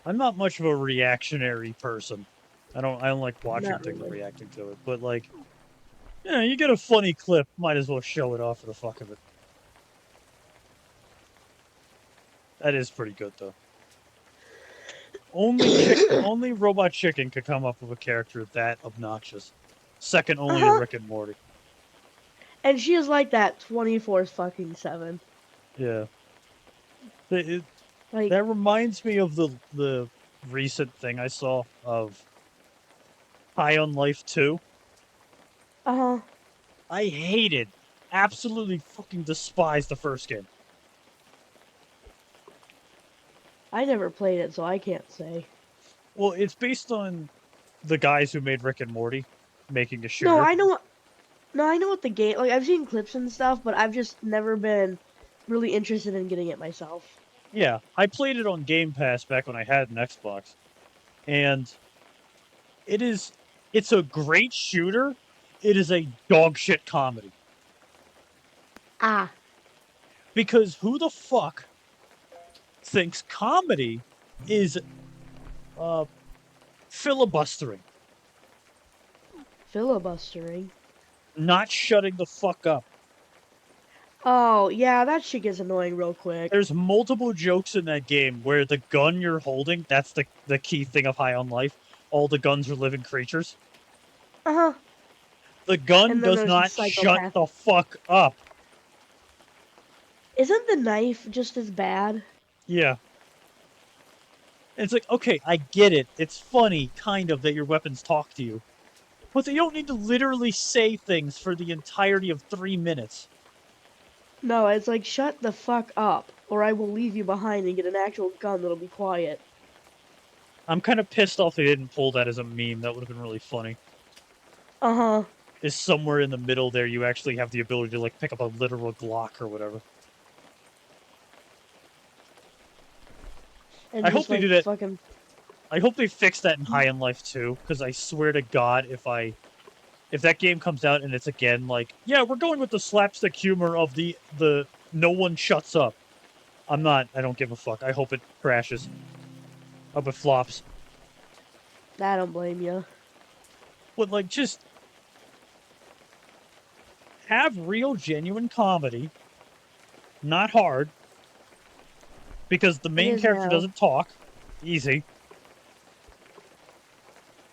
I'm not much of a reactionary person. I don't like watching Not things and really. reacting to it. But like, yeah, you get a funny clip, might as well show it off for the fuck of it. That is pretty good though. Only Robot Chicken could come up with a character that obnoxious. Second only to Uh-huh. Rick and Morty. And she is like that 24 fucking 7. Yeah. Like, That reminds me of the recent thing I saw of High on Life 2. uh-huh. I hated, absolutely fucking despised the first game. I never played it, so I can't say. Well, it's based on the guys who made Rick and Morty making a No, shooter. I know what. No, I know what the game. Like, I've seen clips and stuff, but I've just never been really interested in getting it myself. Yeah, I played it on Game Pass back when I had an Xbox, and it is it's a great shooter. It is a dog shit comedy Ah, because who the fuck thinks comedy is uh filibustering, filibustering. not shutting the fuck up? Oh, yeah, that shit gets annoying real quick. There's multiple jokes in that game where the gun you're holding, that's the key thing of High on Life. All the guns are living creatures. Uh-huh. The gun And then does there's the not shut psychopath. the fuck up. Isn't the knife just as bad? Yeah. It's like, okay, I get it. It's funny, kind of, that your weapons talk to you. But they don't need to literally say things for the entirety of 3 minutes. No, it's like, shut the fuck up, or I will leave you behind and get an actual gun that'll be quiet. I'm kind of pissed off they didn't pull that as a meme. That would have been really funny. Uh-huh. Is somewhere in the middle there you actually have the ability to like pick up a literal Glock or whatever. And I hope just they do like that. fucking. I hope they fix that in High on Life too, because I swear to God, if that game comes out and it's again like, yeah, we're going with the slapstick humor of the no one shuts up. I don't give a fuck. I hope it crashes. I hope it flops. I don't blame you. But like, just have real, genuine comedy. Not hard, because the It main is character now. doesn't talk. Easy.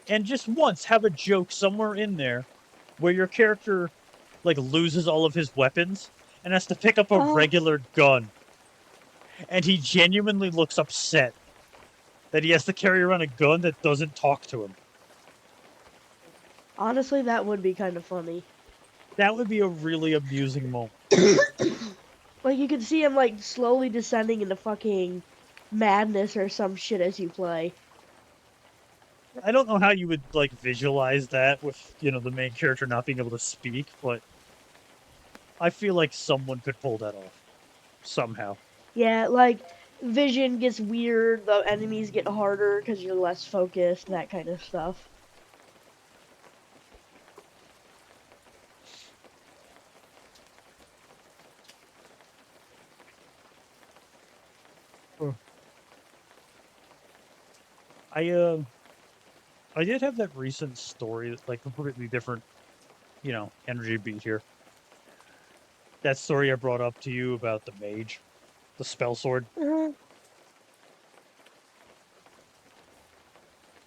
And just once have a joke somewhere in there where your character like loses all of his weapons and has to pick up a Uh, regular gun, and he genuinely looks upset that he has to carry around a gun that doesn't talk to him. Honestly, that would be kind of funny. That would be a really amusing moment. Like you could see him like slowly descending into fucking madness or some shit as you play. I don't know how you would like visualize that with, the main character not being able to speak, but I feel like someone could pull that off somehow. Yeah, like vision gets weird, the enemies get harder because you're less focused, that kind of stuff. Huh. I did have that recent story, like completely different, energy beat here. That story I brought up to you about the mage, the spell sword. Uh,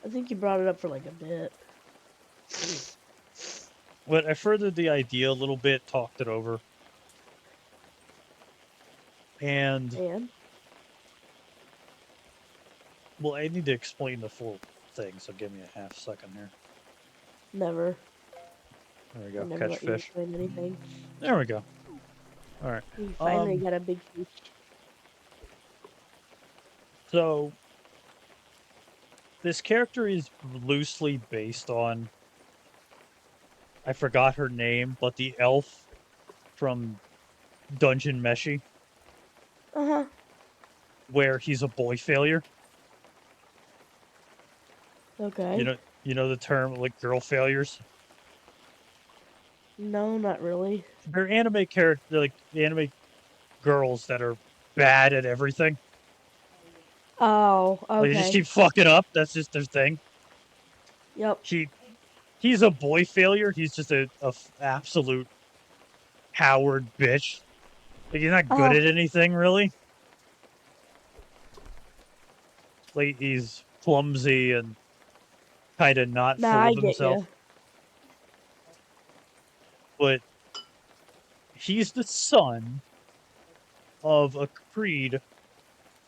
I think you brought it up for like a bit. But I furthered the idea a little bit, talked it over, and And well, I need to explain the full thing, so give me a half second here. never, There we I go. never Catch let you fish. explain anything. There we go. All right. You finally Um. got a big fish. So this character is loosely based on, I forgot her name, but the elf from Dungeon Meshi, Uh huh. where he's a boy failure. You Okay. know, the term like girl failures. No, not really. They're anime character, like the anime girls that are bad at everything. Oh, Like they just okay. keep fucking up. That's just their thing. Yep. He he's a boy failure. He's just a absolute coward bitch. Like he's not good Uh huh. at anything really. Like he's clumsy and kind of not Nah, full I of get himself. you. But he's the son of a creed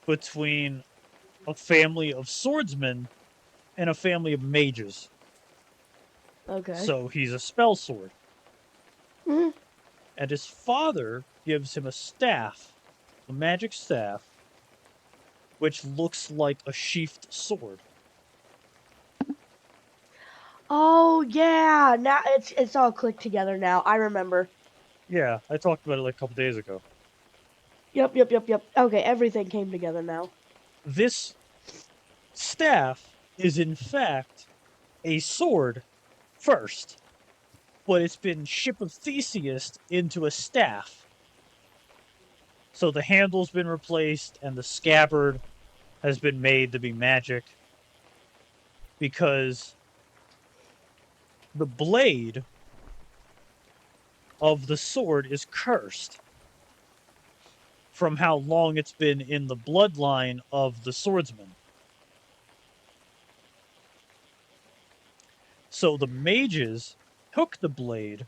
between a family of swordsmen and a family of mages. Okay. So he's a spell sword. Hmm. And his father gives him a staff, a magic staff, which looks like a sheathed sword. Oh yeah. Now it's all clicked together now. I remember. Yeah, I talked about it like a couple days ago. Yep. Yep. Yep. Yep. Okay. Everything came together now. This staff is, in fact, a sword first, but it's been ship of Theseus into a staff. So the handle's been replaced and the scabbard has been made to be magic because the blade of the sword is cursed from how long it's been in the bloodline of the swordsman. So the mages took the blade,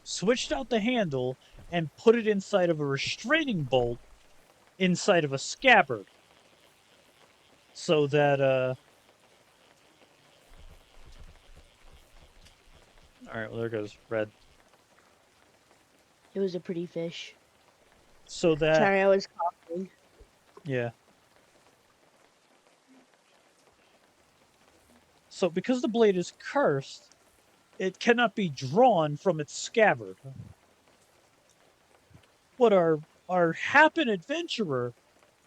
switched out the handle, and put it inside of a restraining bolt inside of a scabbard. So that all right, well there goes red. It was a pretty fish. So that Sorry, I was coughing. yeah. So because the blade is cursed, it cannot be drawn from its scabbard. But our happen adventurer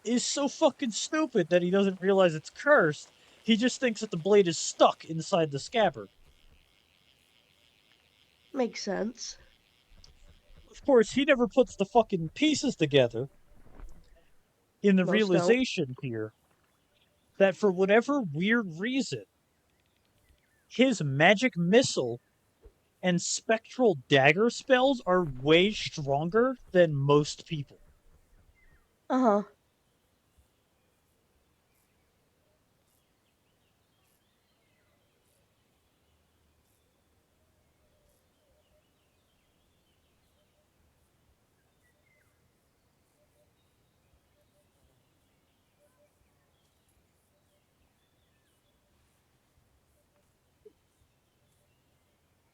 is so fucking stupid that he doesn't realize it's cursed. He just thinks that the blade is stuck inside the scabbard. Makes sense. Of course, he never puts the fucking pieces together in the Most don't. realization here that for whatever weird reason, his magic missile and spectral dagger spells are way stronger than most people. Uh-huh.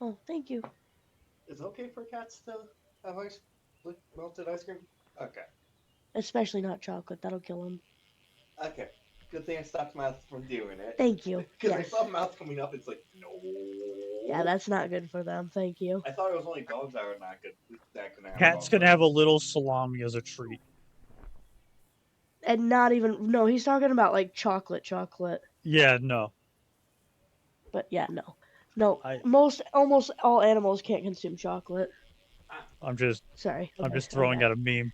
Oh, thank you. Is it okay for cats to have melted ice cream? Okay. Especially not chocolate. That'll kill him. Okay. Good thing I stopped Mouth from doing it. Thank you. Because Yes. I saw Mouth coming up. It's like, no. Yeah, that's not good for them. Thank you. I thought it was only dogs that were not good. That can have Cat's gonna have a little salami as a treat. And not even. No, he's talking about like chocolate. Yeah, no. But yeah, no. No, I- almost all animals can't consume chocolate. I'm just Sorry. I'm Okay, just throwing out a meme.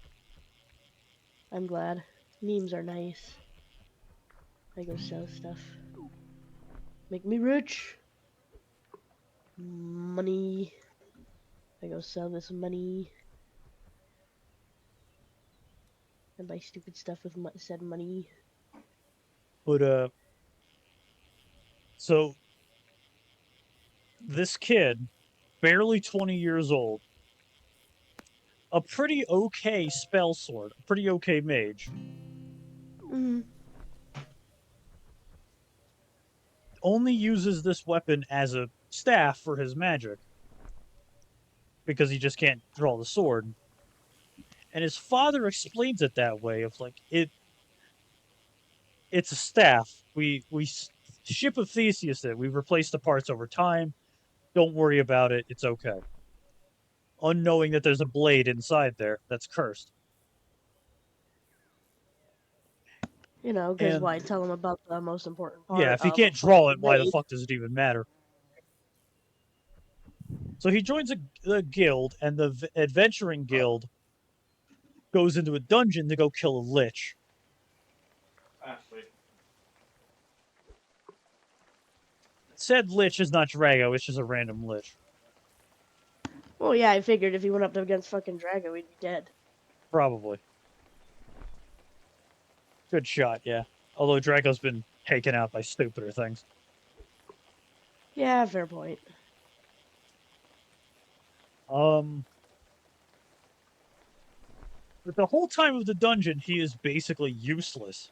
I'm glad. Memes are nice. I go sell stuff. Make me rich. Money. I go sell this money. And buy stupid stuff with said money. But so this kid, barely 20 years old, a pretty okay spell sword, a pretty okay mage, Mm. only uses this weapon as a staff for his magic because he just can't draw the sword. And his father explains it that way of like it's a staff. We ship of Theseus it. We replace the parts over time. Don't worry about it. It's okay. Unknowing that there's a blade inside there that's cursed. You know, because And why tell him about the most important yeah, part if he of a can't draw fucking it, why the blade? fuck does it even matter? So he joins a guild, and the adventuring guild goes into a dungeon to go kill a lich. Wait. Said lich is not Drago, it's just a random lich. Well, yeah, I figured if he went up against fucking Drago, he'd be dead. Probably. Good shot, yeah. Although Drago's been taken out by stupider things. Yeah, fair point. But the whole time of the dungeon, he is basically useless.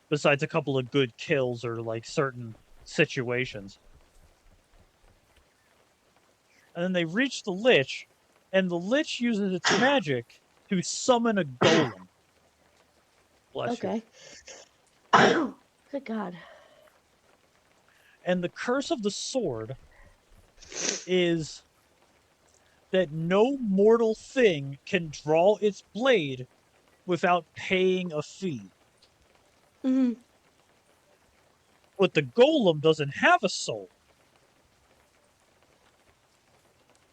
Besides a couple of good kills or like certain situations. And then they reach the lich, and the lich uses its magic to summon a golem. Bless you. Okay. Good God. And the curse of the sword is that no mortal thing can draw its blade without paying a fee. Hmm. But the golem doesn't have a soul.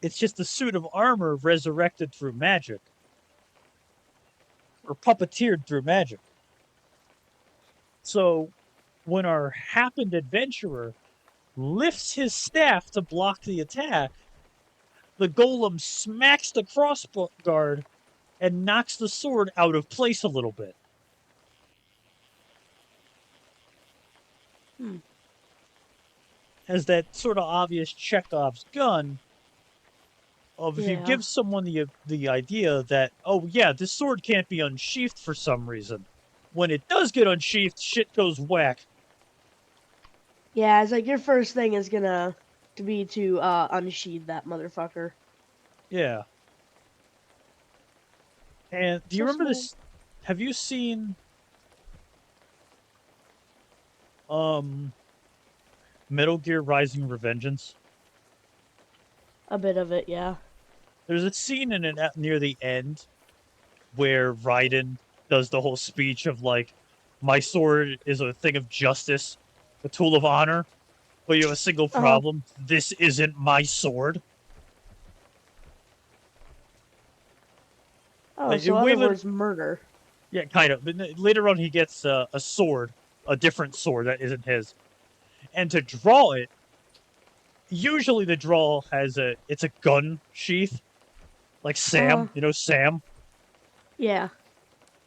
It's just a suit of armor resurrected through magic. Or puppeteered through magic. So when our happened adventurer lifts his staff to block the attack, the golem smacks the crossguard and knocks the sword out of place a little bit. As that sort of obvious Chekhov's gun of if you Yeah. give someone the idea that, oh yeah, this sword can't be unsheathed for some reason. When it does get unsheathed, shit goes whack. Yeah, it's like your first thing is gonna to be to unsheath that motherfucker. Yeah. And do you So remember small. this? Have you seen Metal Gear Rising: Revengeance? A bit of it, yeah. There's a scene in it near the end where Raiden does the whole speech of like, my sword is a thing of justice, a tool of honor, but you have a single Uh-huh. problem. This isn't my sword. Oh, Like, so way other later, words, murder. yeah, kind of. But later on, he gets a sword, a different sword that isn't his, and to draw it, usually the draw has it's a gun sheath, like Uh-huh. Sam. You know Sam. Yeah.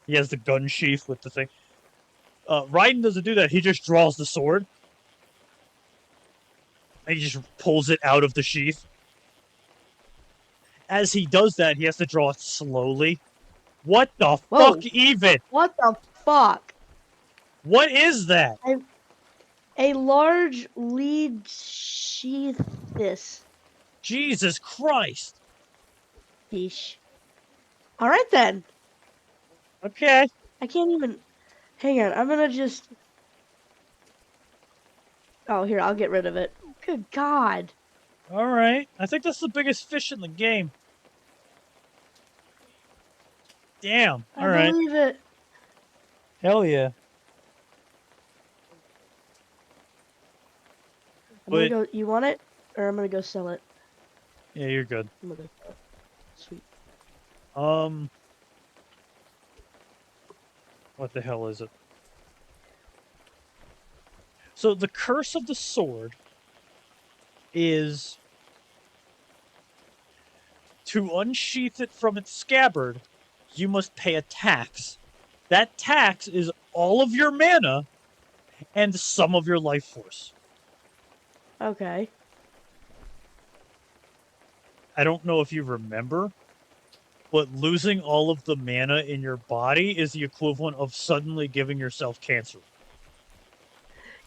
He has the gun sheath with the thing. Raiden doesn't do that. He just draws the sword, and he just pulls it out of the sheath. As he does that, he has to draw it slowly. What the fuck, Whoa. even? What the fuck? What is that? A large lead sheathis. Jesus Christ. Yeesh. All right then. Okay. I can't even. Hang on. I'm gonna just. Oh, here. I'll get rid of it. Good God. All right. I think that's the biggest fish in the game. Damn. I All right. believe it. Hell yeah. I'm gonna But go. You want it, or I'm gonna go sell it. yeah, you're good. I'm gonna go sell it. Sweet. Um, what the hell is it? So the curse of the sword is to unsheath it from its scabbard, you must pay a tax. That tax is all of your mana and some of your life force. Okay. I don't know if you remember, but losing all of the mana in your body is the equivalent of suddenly giving yourself cancer.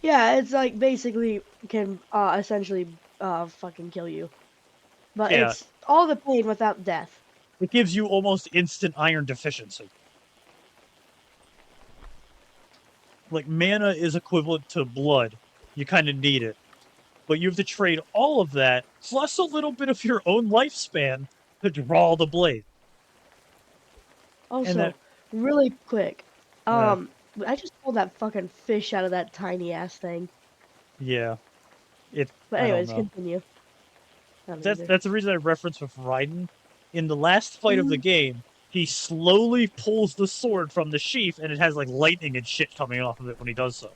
Yeah, it's like basically can essentially fucking kill you, but Yeah, it's all the pain without death. it gives you almost instant iron deficiency. Like, mana is equivalent to blood. You kind of need it. But you have to trade all of that, plus a little bit of your own lifespan, to draw the blade. And that, Also, really quick, uh, I just pulled that fucking fish out of that tiny ass thing. yeah, But I don't anyways, know. continue. I don't That's either. that's the reason I referenced with Raiden. In the last fight of the Mhm. game, he slowly pulls the sword from the sheath, and it has like lightning and shit coming off of it when he does so.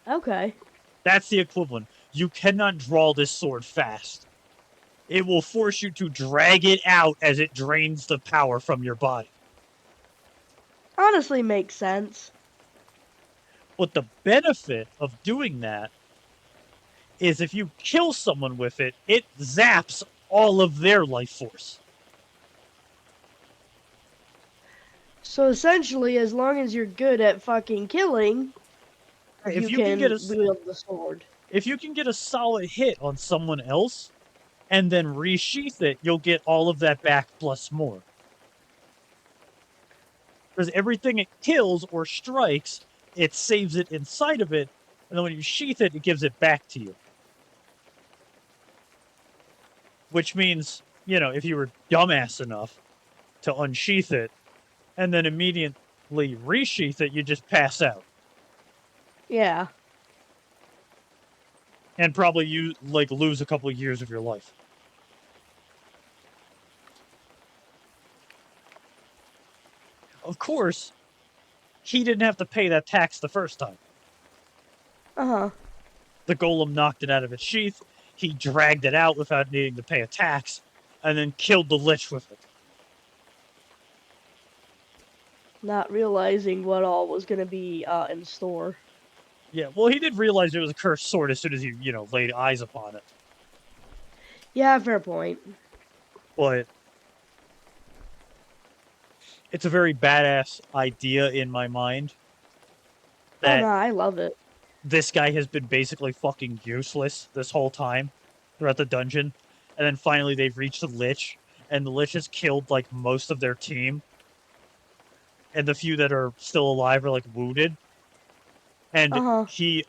Okay. That's the equivalent. You cannot draw this sword fast. It will force you to drag it out as it drains the power from your body. Honestly, makes sense. But the benefit of doing that is if you kill someone with it, it zaps all of their life force. So essentially, as long as you're good at fucking killing, If you you can get can a wield the sword. if you can get a solid hit on someone else and then resheath it, you'll get all of that back plus more. Because everything it kills or strikes, it saves it inside of it, and then when you sheath it, it gives it back to you. Which means, if you were dumbass enough to unsheath it and then immediately resheath it, you just pass out. Yeah. And probably you lose a couple of years of your life. Of course, he didn't have to pay that tax the first time. Uh-huh. The golem knocked it out of its sheath, he dragged it out without needing to pay a tax, and then killed the lich with it. Not realizing what all was gonna be in store. Yeah, well, he did realize it was a cursed sword as soon as he, laid eyes upon it. Yeah, fair point. But it's a very badass idea in my mind Oh no, that I love it. this guy has been basically fucking useless this whole time throughout the dungeon. And then finally they've reached the Lich, and the Lich has killed like most of their team. And the few that are still alive are like wounded. And Uh-huh. he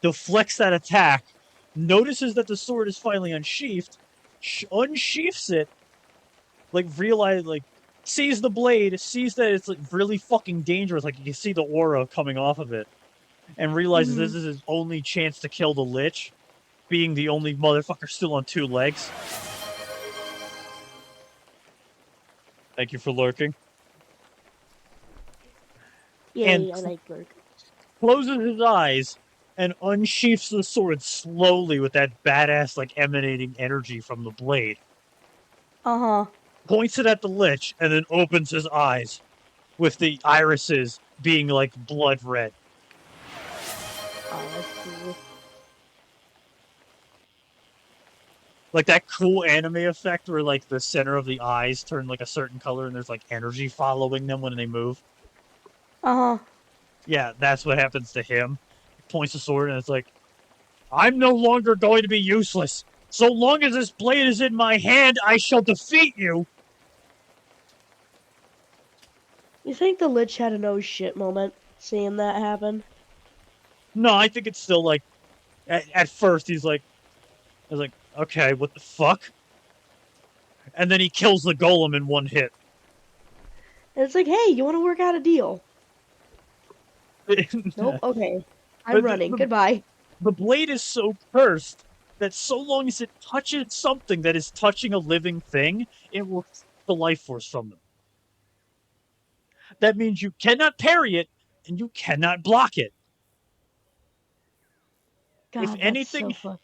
deflects that attack, notices that the sword is finally unsheathed, unsheaths it, realize sees the blade, sees that it's like really fucking dangerous, like you can see the aura coming off of it, and realizes this is his only chance to kill the Lich, being the only motherfucker still on 2 legs. Thank you for lurking. And Yay, I like lurk. closes his eyes and unsheaths the sword slowly with that badass, like, emanating energy from the blade. Uh-huh. Points it at the Lich, and then opens his eyes, with the irises being, like, blood red. Oh, that's cool. Like that cool anime effect where, like, the center of the eyes turn, like, a certain color and there's, like, energy following them when they move. Uh-huh. Yeah, that's what happens to him. He points the sword and it's like, I'm no longer going to be useless. So long as this blade is in my hand, I shall defeat you. You think the Lich had an oh shit moment seeing that happen? No, I think it's still like, at first he's like, I was like, okay, what the fuck? And then he kills the golem in 1 hit. And it's like, hey, you want to work out a deal? Nope. Okay. I'm But running. Goodbye. the blade is so cursed that so long as it touches something that is touching a living thing, it will suck the life force from them. That means you cannot parry it and you cannot block it. If God, that's anything, so fun.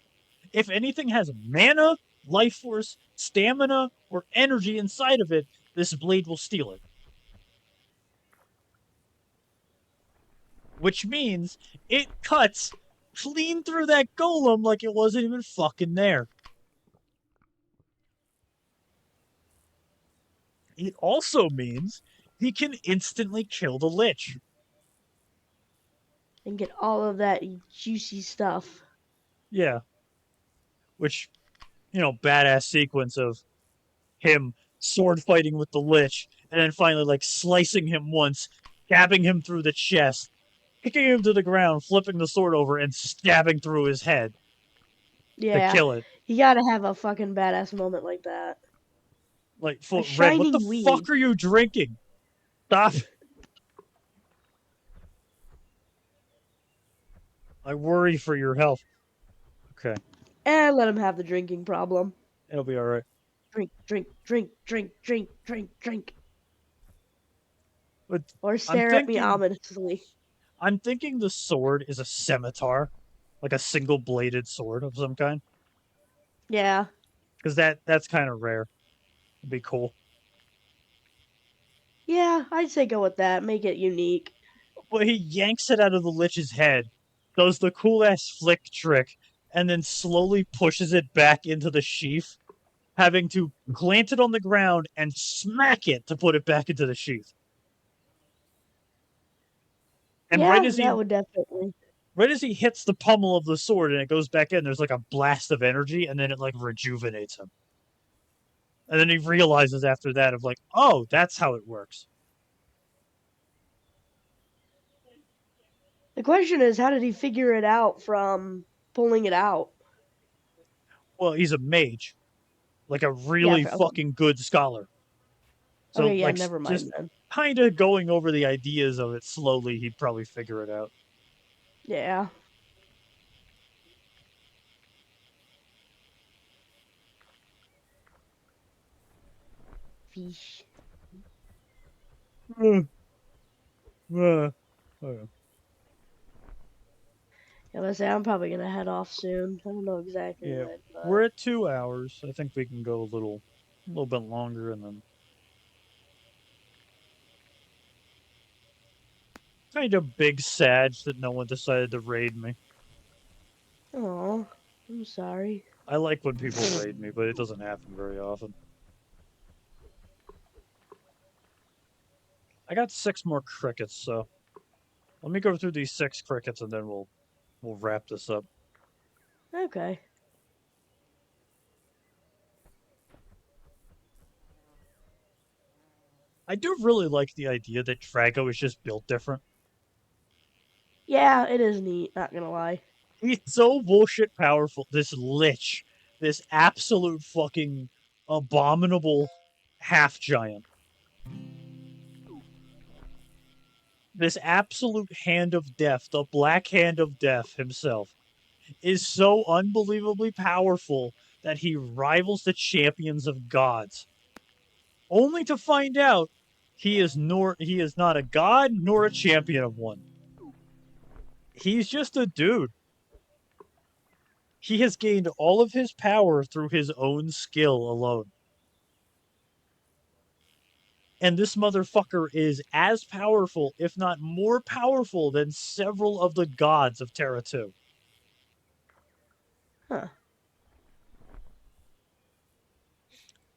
if anything has mana, life force, stamina, or energy inside of it, this blade will steal it. Which means it cuts clean through that golem like it wasn't even fucking there. It also means he can instantly kill the Lich. And get all of that juicy stuff. Yeah. Which, badass sequence of him sword fighting with the Lich, and then finally, like, slicing him once, stabbing him through the chest, kicking him to the ground, flipping the sword over, and stabbing through his head to Yeah. kill it. You gotta have a fucking badass moment like that. Like, A Red, what the shining weed. fuck are you drinking? Stop. I worry for your health. Okay, And let him have the drinking problem. it'll be alright. Drink, drink, drink, drink, drink, drink, drink. But Or I'm stare at me thinking, ominously. I'm thinking the sword is a scimitar, like a single-bladed sword of some kind, Yeah. because that's kind of rare. It'd be cool. Yeah, I'd say go with that. Make it unique. But he yanks it out of the Lich's head, does the cool ass flick trick, and then slowly pushes it back into the sheath, having to plant it on the ground and smack it to put it back into the sheath. And Yeah, that would definitely. right as he hits the pommel of the sword and it goes back in, there's like a blast of energy, and then it like rejuvenates him. And then he realizes after that of like, oh, that's how it works. The question is, how did he figure it out from pulling it out? Well, he's a mage, like a Yeah, really okay. fucking good scholar. So, Okay, yeah, like, never just mind then. kind of going over the ideas of it slowly, he'd probably figure it out. Yeah. Fish. Okay. Yeah, let's say I'm probably gonna head off soon. I don't know exactly Yeah, when, we're but at 2 hours. I think we can go a little bit longer, and then kind of big sad that no one decided to raid me. oh, I'm sorry. I like when people raid me, but it doesn't happen very often. I got 6 more crickets, so let me go through these 6 crickets, and then we'll wrap this up. Okay. I do really like the idea that Drago is just built different. Yeah, it is neat. Not gonna lie. He's so bullshit powerful. This Lich, this absolute fucking abominable half giant. This absolute hand of death, the black hand of death himself, is so unbelievably powerful that he rivals the champions of gods. Only to find out he is not a god nor a champion of one. He's just a dude. He has gained all of his power through his own skill alone. And this motherfucker is as powerful, if not more powerful, than several of the gods of Terra 2. Huh.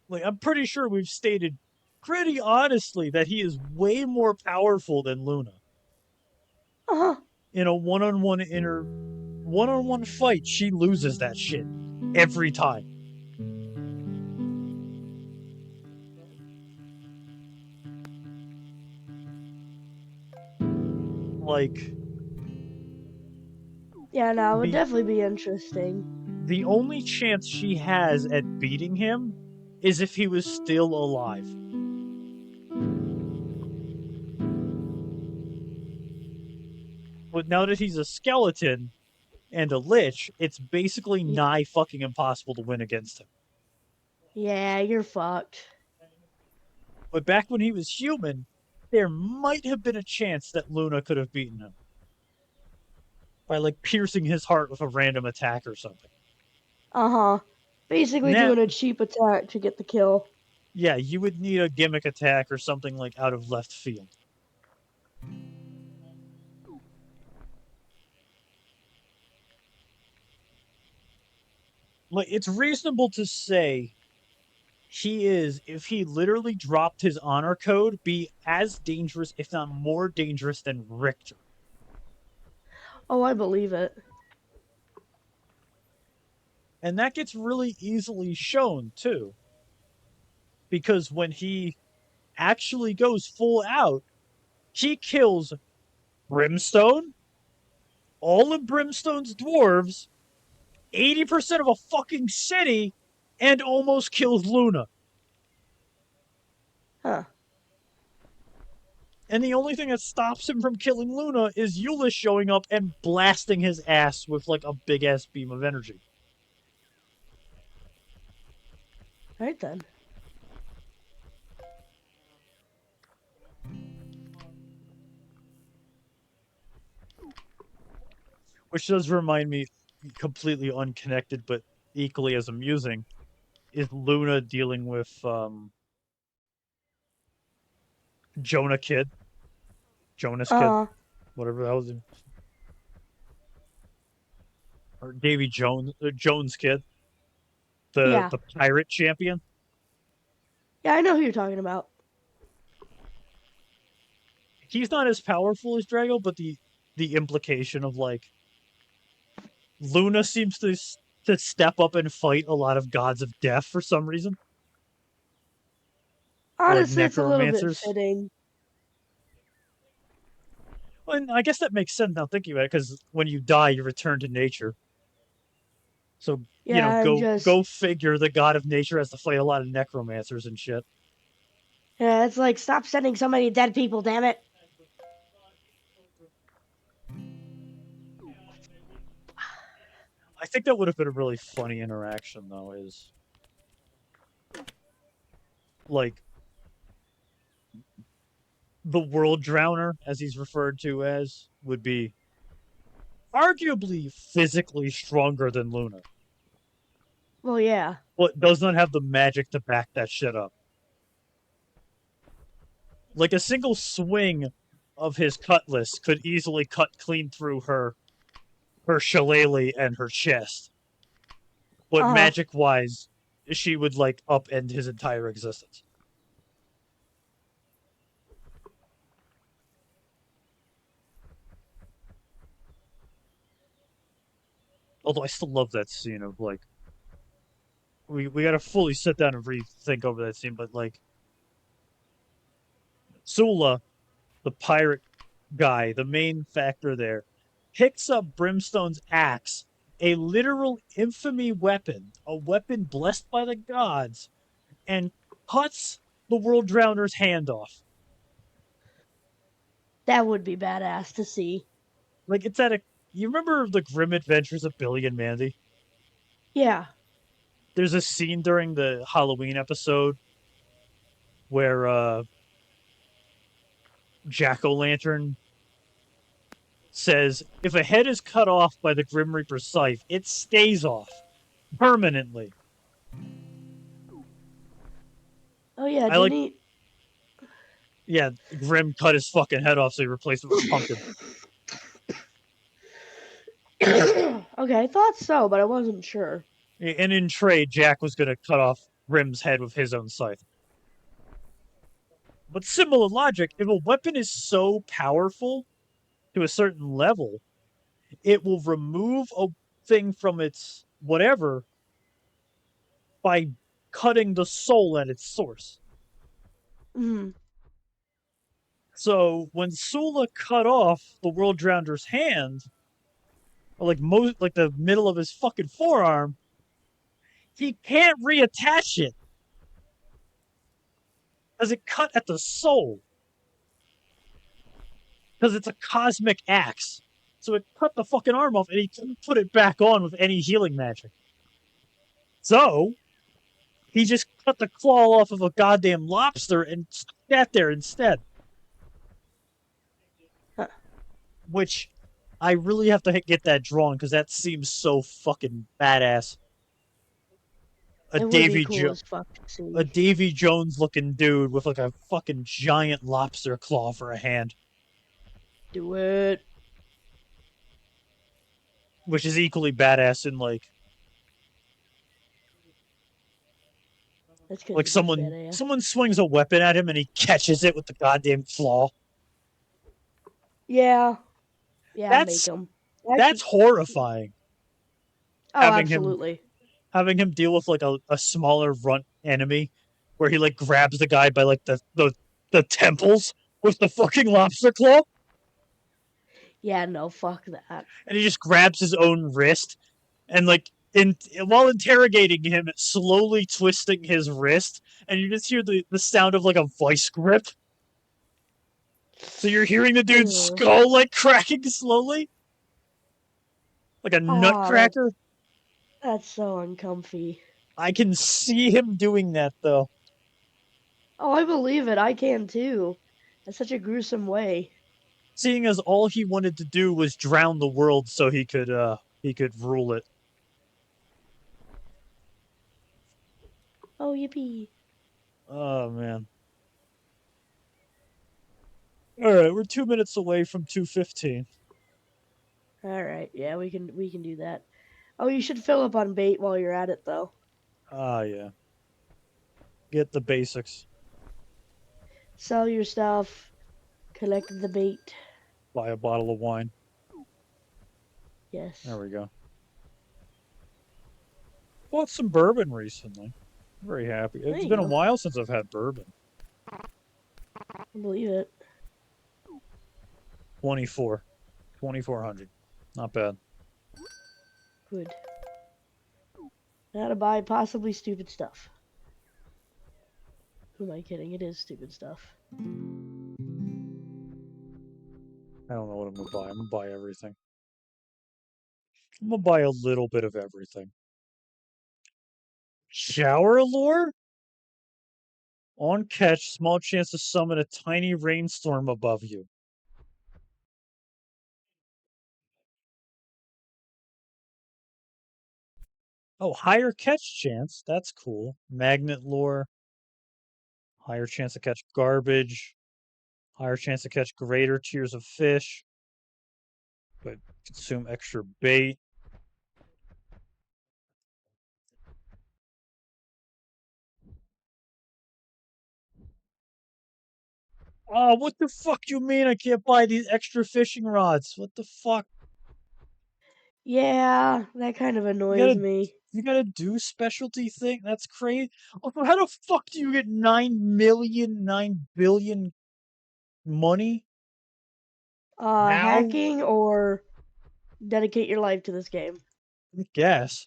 Like, I'm pretty sure we've stated pretty honestly that he is way more powerful than Luna. Uh-huh. In a one-on-one fight, she loses that shit every time. Like, Yeah, no, it would the definitely be interesting. the only chance she has at beating him is if he was still alive. But now that he's a skeleton and a lich, it's basically Y- nigh fucking impossible to win against him. yeah, you're fucked. But back when he was human, there might have been a chance that Luna could have beaten him by like piercing his heart with a random attack or something. Uh-huh. Basically Now, doing a cheap attack to get the kill. yeah, you would need a gimmick attack or something like out of left field. Like, it's reasonable to say he is, if he literally dropped his honor code, be as dangerous, if not more dangerous, than Richter. Oh, I believe it. And that gets really easily shown, too. Because when he actually goes full out, he kills Brimstone, all of Brimstone's dwarves, 80% of a fucking city, and almost kills Luna. Huh. And the only thing that stops him from killing Luna is Euless showing up and blasting his ass with like a big ass beam of energy. Right then. Which does remind me, completely unconnected but equally as amusing, is Luna dealing with Jonah Kid, Jonas Kid, Uh, whatever that was, or Davy Jones, Jones Kid, yeah. the pirate champion. Yeah, I know who you're talking about. He's not as powerful as Drago, but the implication of like Luna seems to step up and fight a lot of gods of death for some reason, or like Honestly, it's a little bit necromancers. fitting. And I guess that makes sense now thinking about it, because when you die, you return to nature. So, Yeah, and just go figure. The god of nature has to fight a lot of necromancers and shit. yeah, it's like stop sending so many dead people, damn it. I think that would have been a really funny interaction, though. Is like the world drowner, as he's referred to as, would be arguably physically stronger than Luna, Well, yeah. but does not have the magic to back that shit up. Like a single swing of his cutlass could easily cut clean through her shillelagh and her chest. But Uh huh. magic wise, she would like upend his entire existence. Although I still love that scene of like we gotta fully sit down and rethink over that scene, but like Sula, the pirate guy, the main factor there, picks up Brimstone's axe, a literal infamy weapon, a weapon blessed by the gods, and cuts the World Drowner's hand off. That would be badass to see. Like it's at a. You remember the Grim Adventures of Billy and Mandy? Yeah. There's a scene during the Halloween episode where Jack O' Lantern says, "If a head is cut off by the Grim Reaper's scythe, it stays off permanently." Oh yeah, I didn't like, he? yeah, Grim cut his fucking head off, so he replaced it with a pumpkin. Okay, I thought so, but I wasn't sure. And in trade, Jack was going to cut off Grim's head with his own scythe. But similar logic, if a weapon is so powerful to a certain level, it will remove a thing from its whatever by cutting the soul at its source. Mm. So when Sula cut off the World Drowner's hand, or like the middle of his fucking forearm, he can't reattach it because it cut at the soul. Because it's a cosmic axe. So it cut the fucking arm off and he couldn't put it back on with any healing magic. So he just cut the claw off of a goddamn lobster and sat there instead. Huh. Which I really have to get that drawn because that seems so fucking badass. A It would be Davy cool jo- as fuck to a see. Davy Jones looking dude with like a fucking giant lobster claw for a hand, Do it. which is equally badass in That's gonna like be someone badass. someone swings a weapon at him and he catches it with the goddamn claw. Yeah. Yeah, make That's him. that's Actually, horrifying. oh, Having him absolutely. having him deal with like a smaller runt enemy where he like grabs the guy by like the temples with the fucking lobster claw Yeah, no, fuck that. and he just grabs his own wrist and like in while interrogating him slowly twisting his wrist and you just hear the sound of like a vice grip, so you're hearing the dude's Ugh. skull like cracking slowly like a Oh, nutcracker. that's so uncomfy. I can see him doing that though. Oh, I believe it. I can too. That's such a gruesome way. Seeing as all he wanted to do was drown the world so he could rule it. Oh, yippee. Oh man. All right, we're 2 minutes away from 2:15. All right, yeah, we can do that. Oh, you should fill up on bait while you're at it, though. Ah yeah. Get the basics. Sell your stuff, collect the bait. Buy a bottle of wine. Yes, There we go. Bought some bourbon recently. Very happy. there It's you been a go. while since I've had bourbon. I believe it. 24. 2400. Not bad. Good. Now to buy possibly stupid stuff. Who am I kidding? It is stupid stuff. I don't know what I'm gonna buy. I'm gonna buy everything. I'm gonna buy a little bit of everything. Shower allure? On catch, small chance to summon a tiny rainstorm above you. Oh, higher catch chance. That's cool. Magnet lure. Higher chance to catch garbage. Higher chance to catch greater tiers of fish. But consume extra bait. Oh, what the fuck do you mean I can't buy these extra fishing rods? What the fuck? Yeah, that kind of You annoys gotta me. you gotta do specialty thing? That's crazy. Also, how the fuck do you get 9 billion money? How? Hacking or dedicate your life to this game. I guess.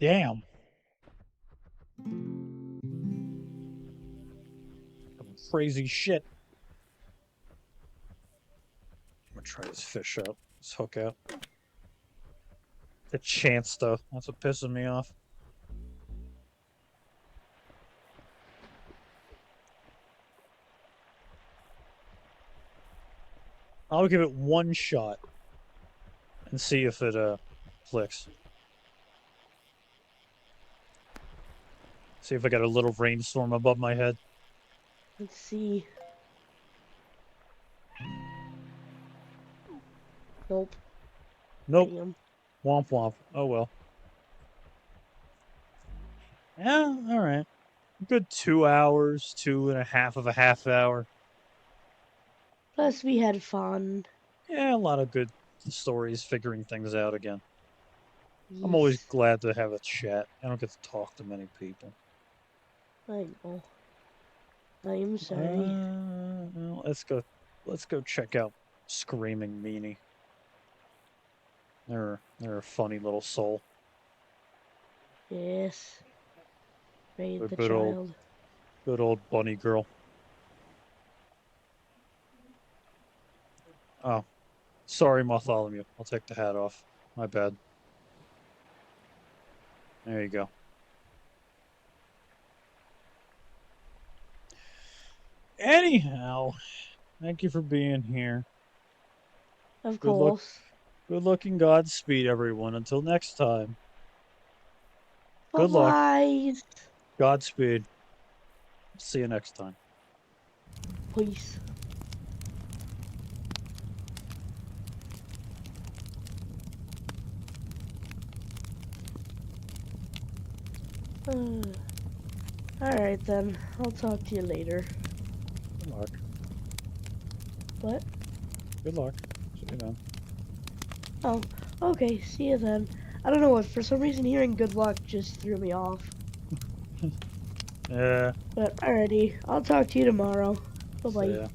Damn. crazy shit. I'm gonna try this fish out. This hook out. The chance, though. That's what pisses me off. I'll give it one shot and see if it clicks. See if I got a little rainstorm above my head. Let's see. Nope. Nope. Damn. Womp womp. Oh well. Yeah, alright. Good 2 hours, 2.5 of a half hour. Plus, we had fun. Yeah, a lot of good stories figuring things out again. I'm always Yes, glad to have a chat. I don't get to talk to many people. I know. I am sorry. Well, let's go check out Screaming Meanie. They're a funny little soul. Yes. Raid A the good child. old bunny girl. Oh, sorry, Bartholomew. I'll take the hat off. My bad. There you go. Anyhow, thank you for being here. Of Good luck. course. Good luck and Godspeed, everyone. Until next time. Good luck. Bye-bye. Godspeed. See you next time. Peace. Alright then. I'll talk to you later. Good luck. What? Good luck. See you then. Oh, okay. See you then. I don't know what. For some reason, hearing good luck just threw me off. Yeah. But alrighty. I'll talk to you tomorrow. See Bye-bye. ya.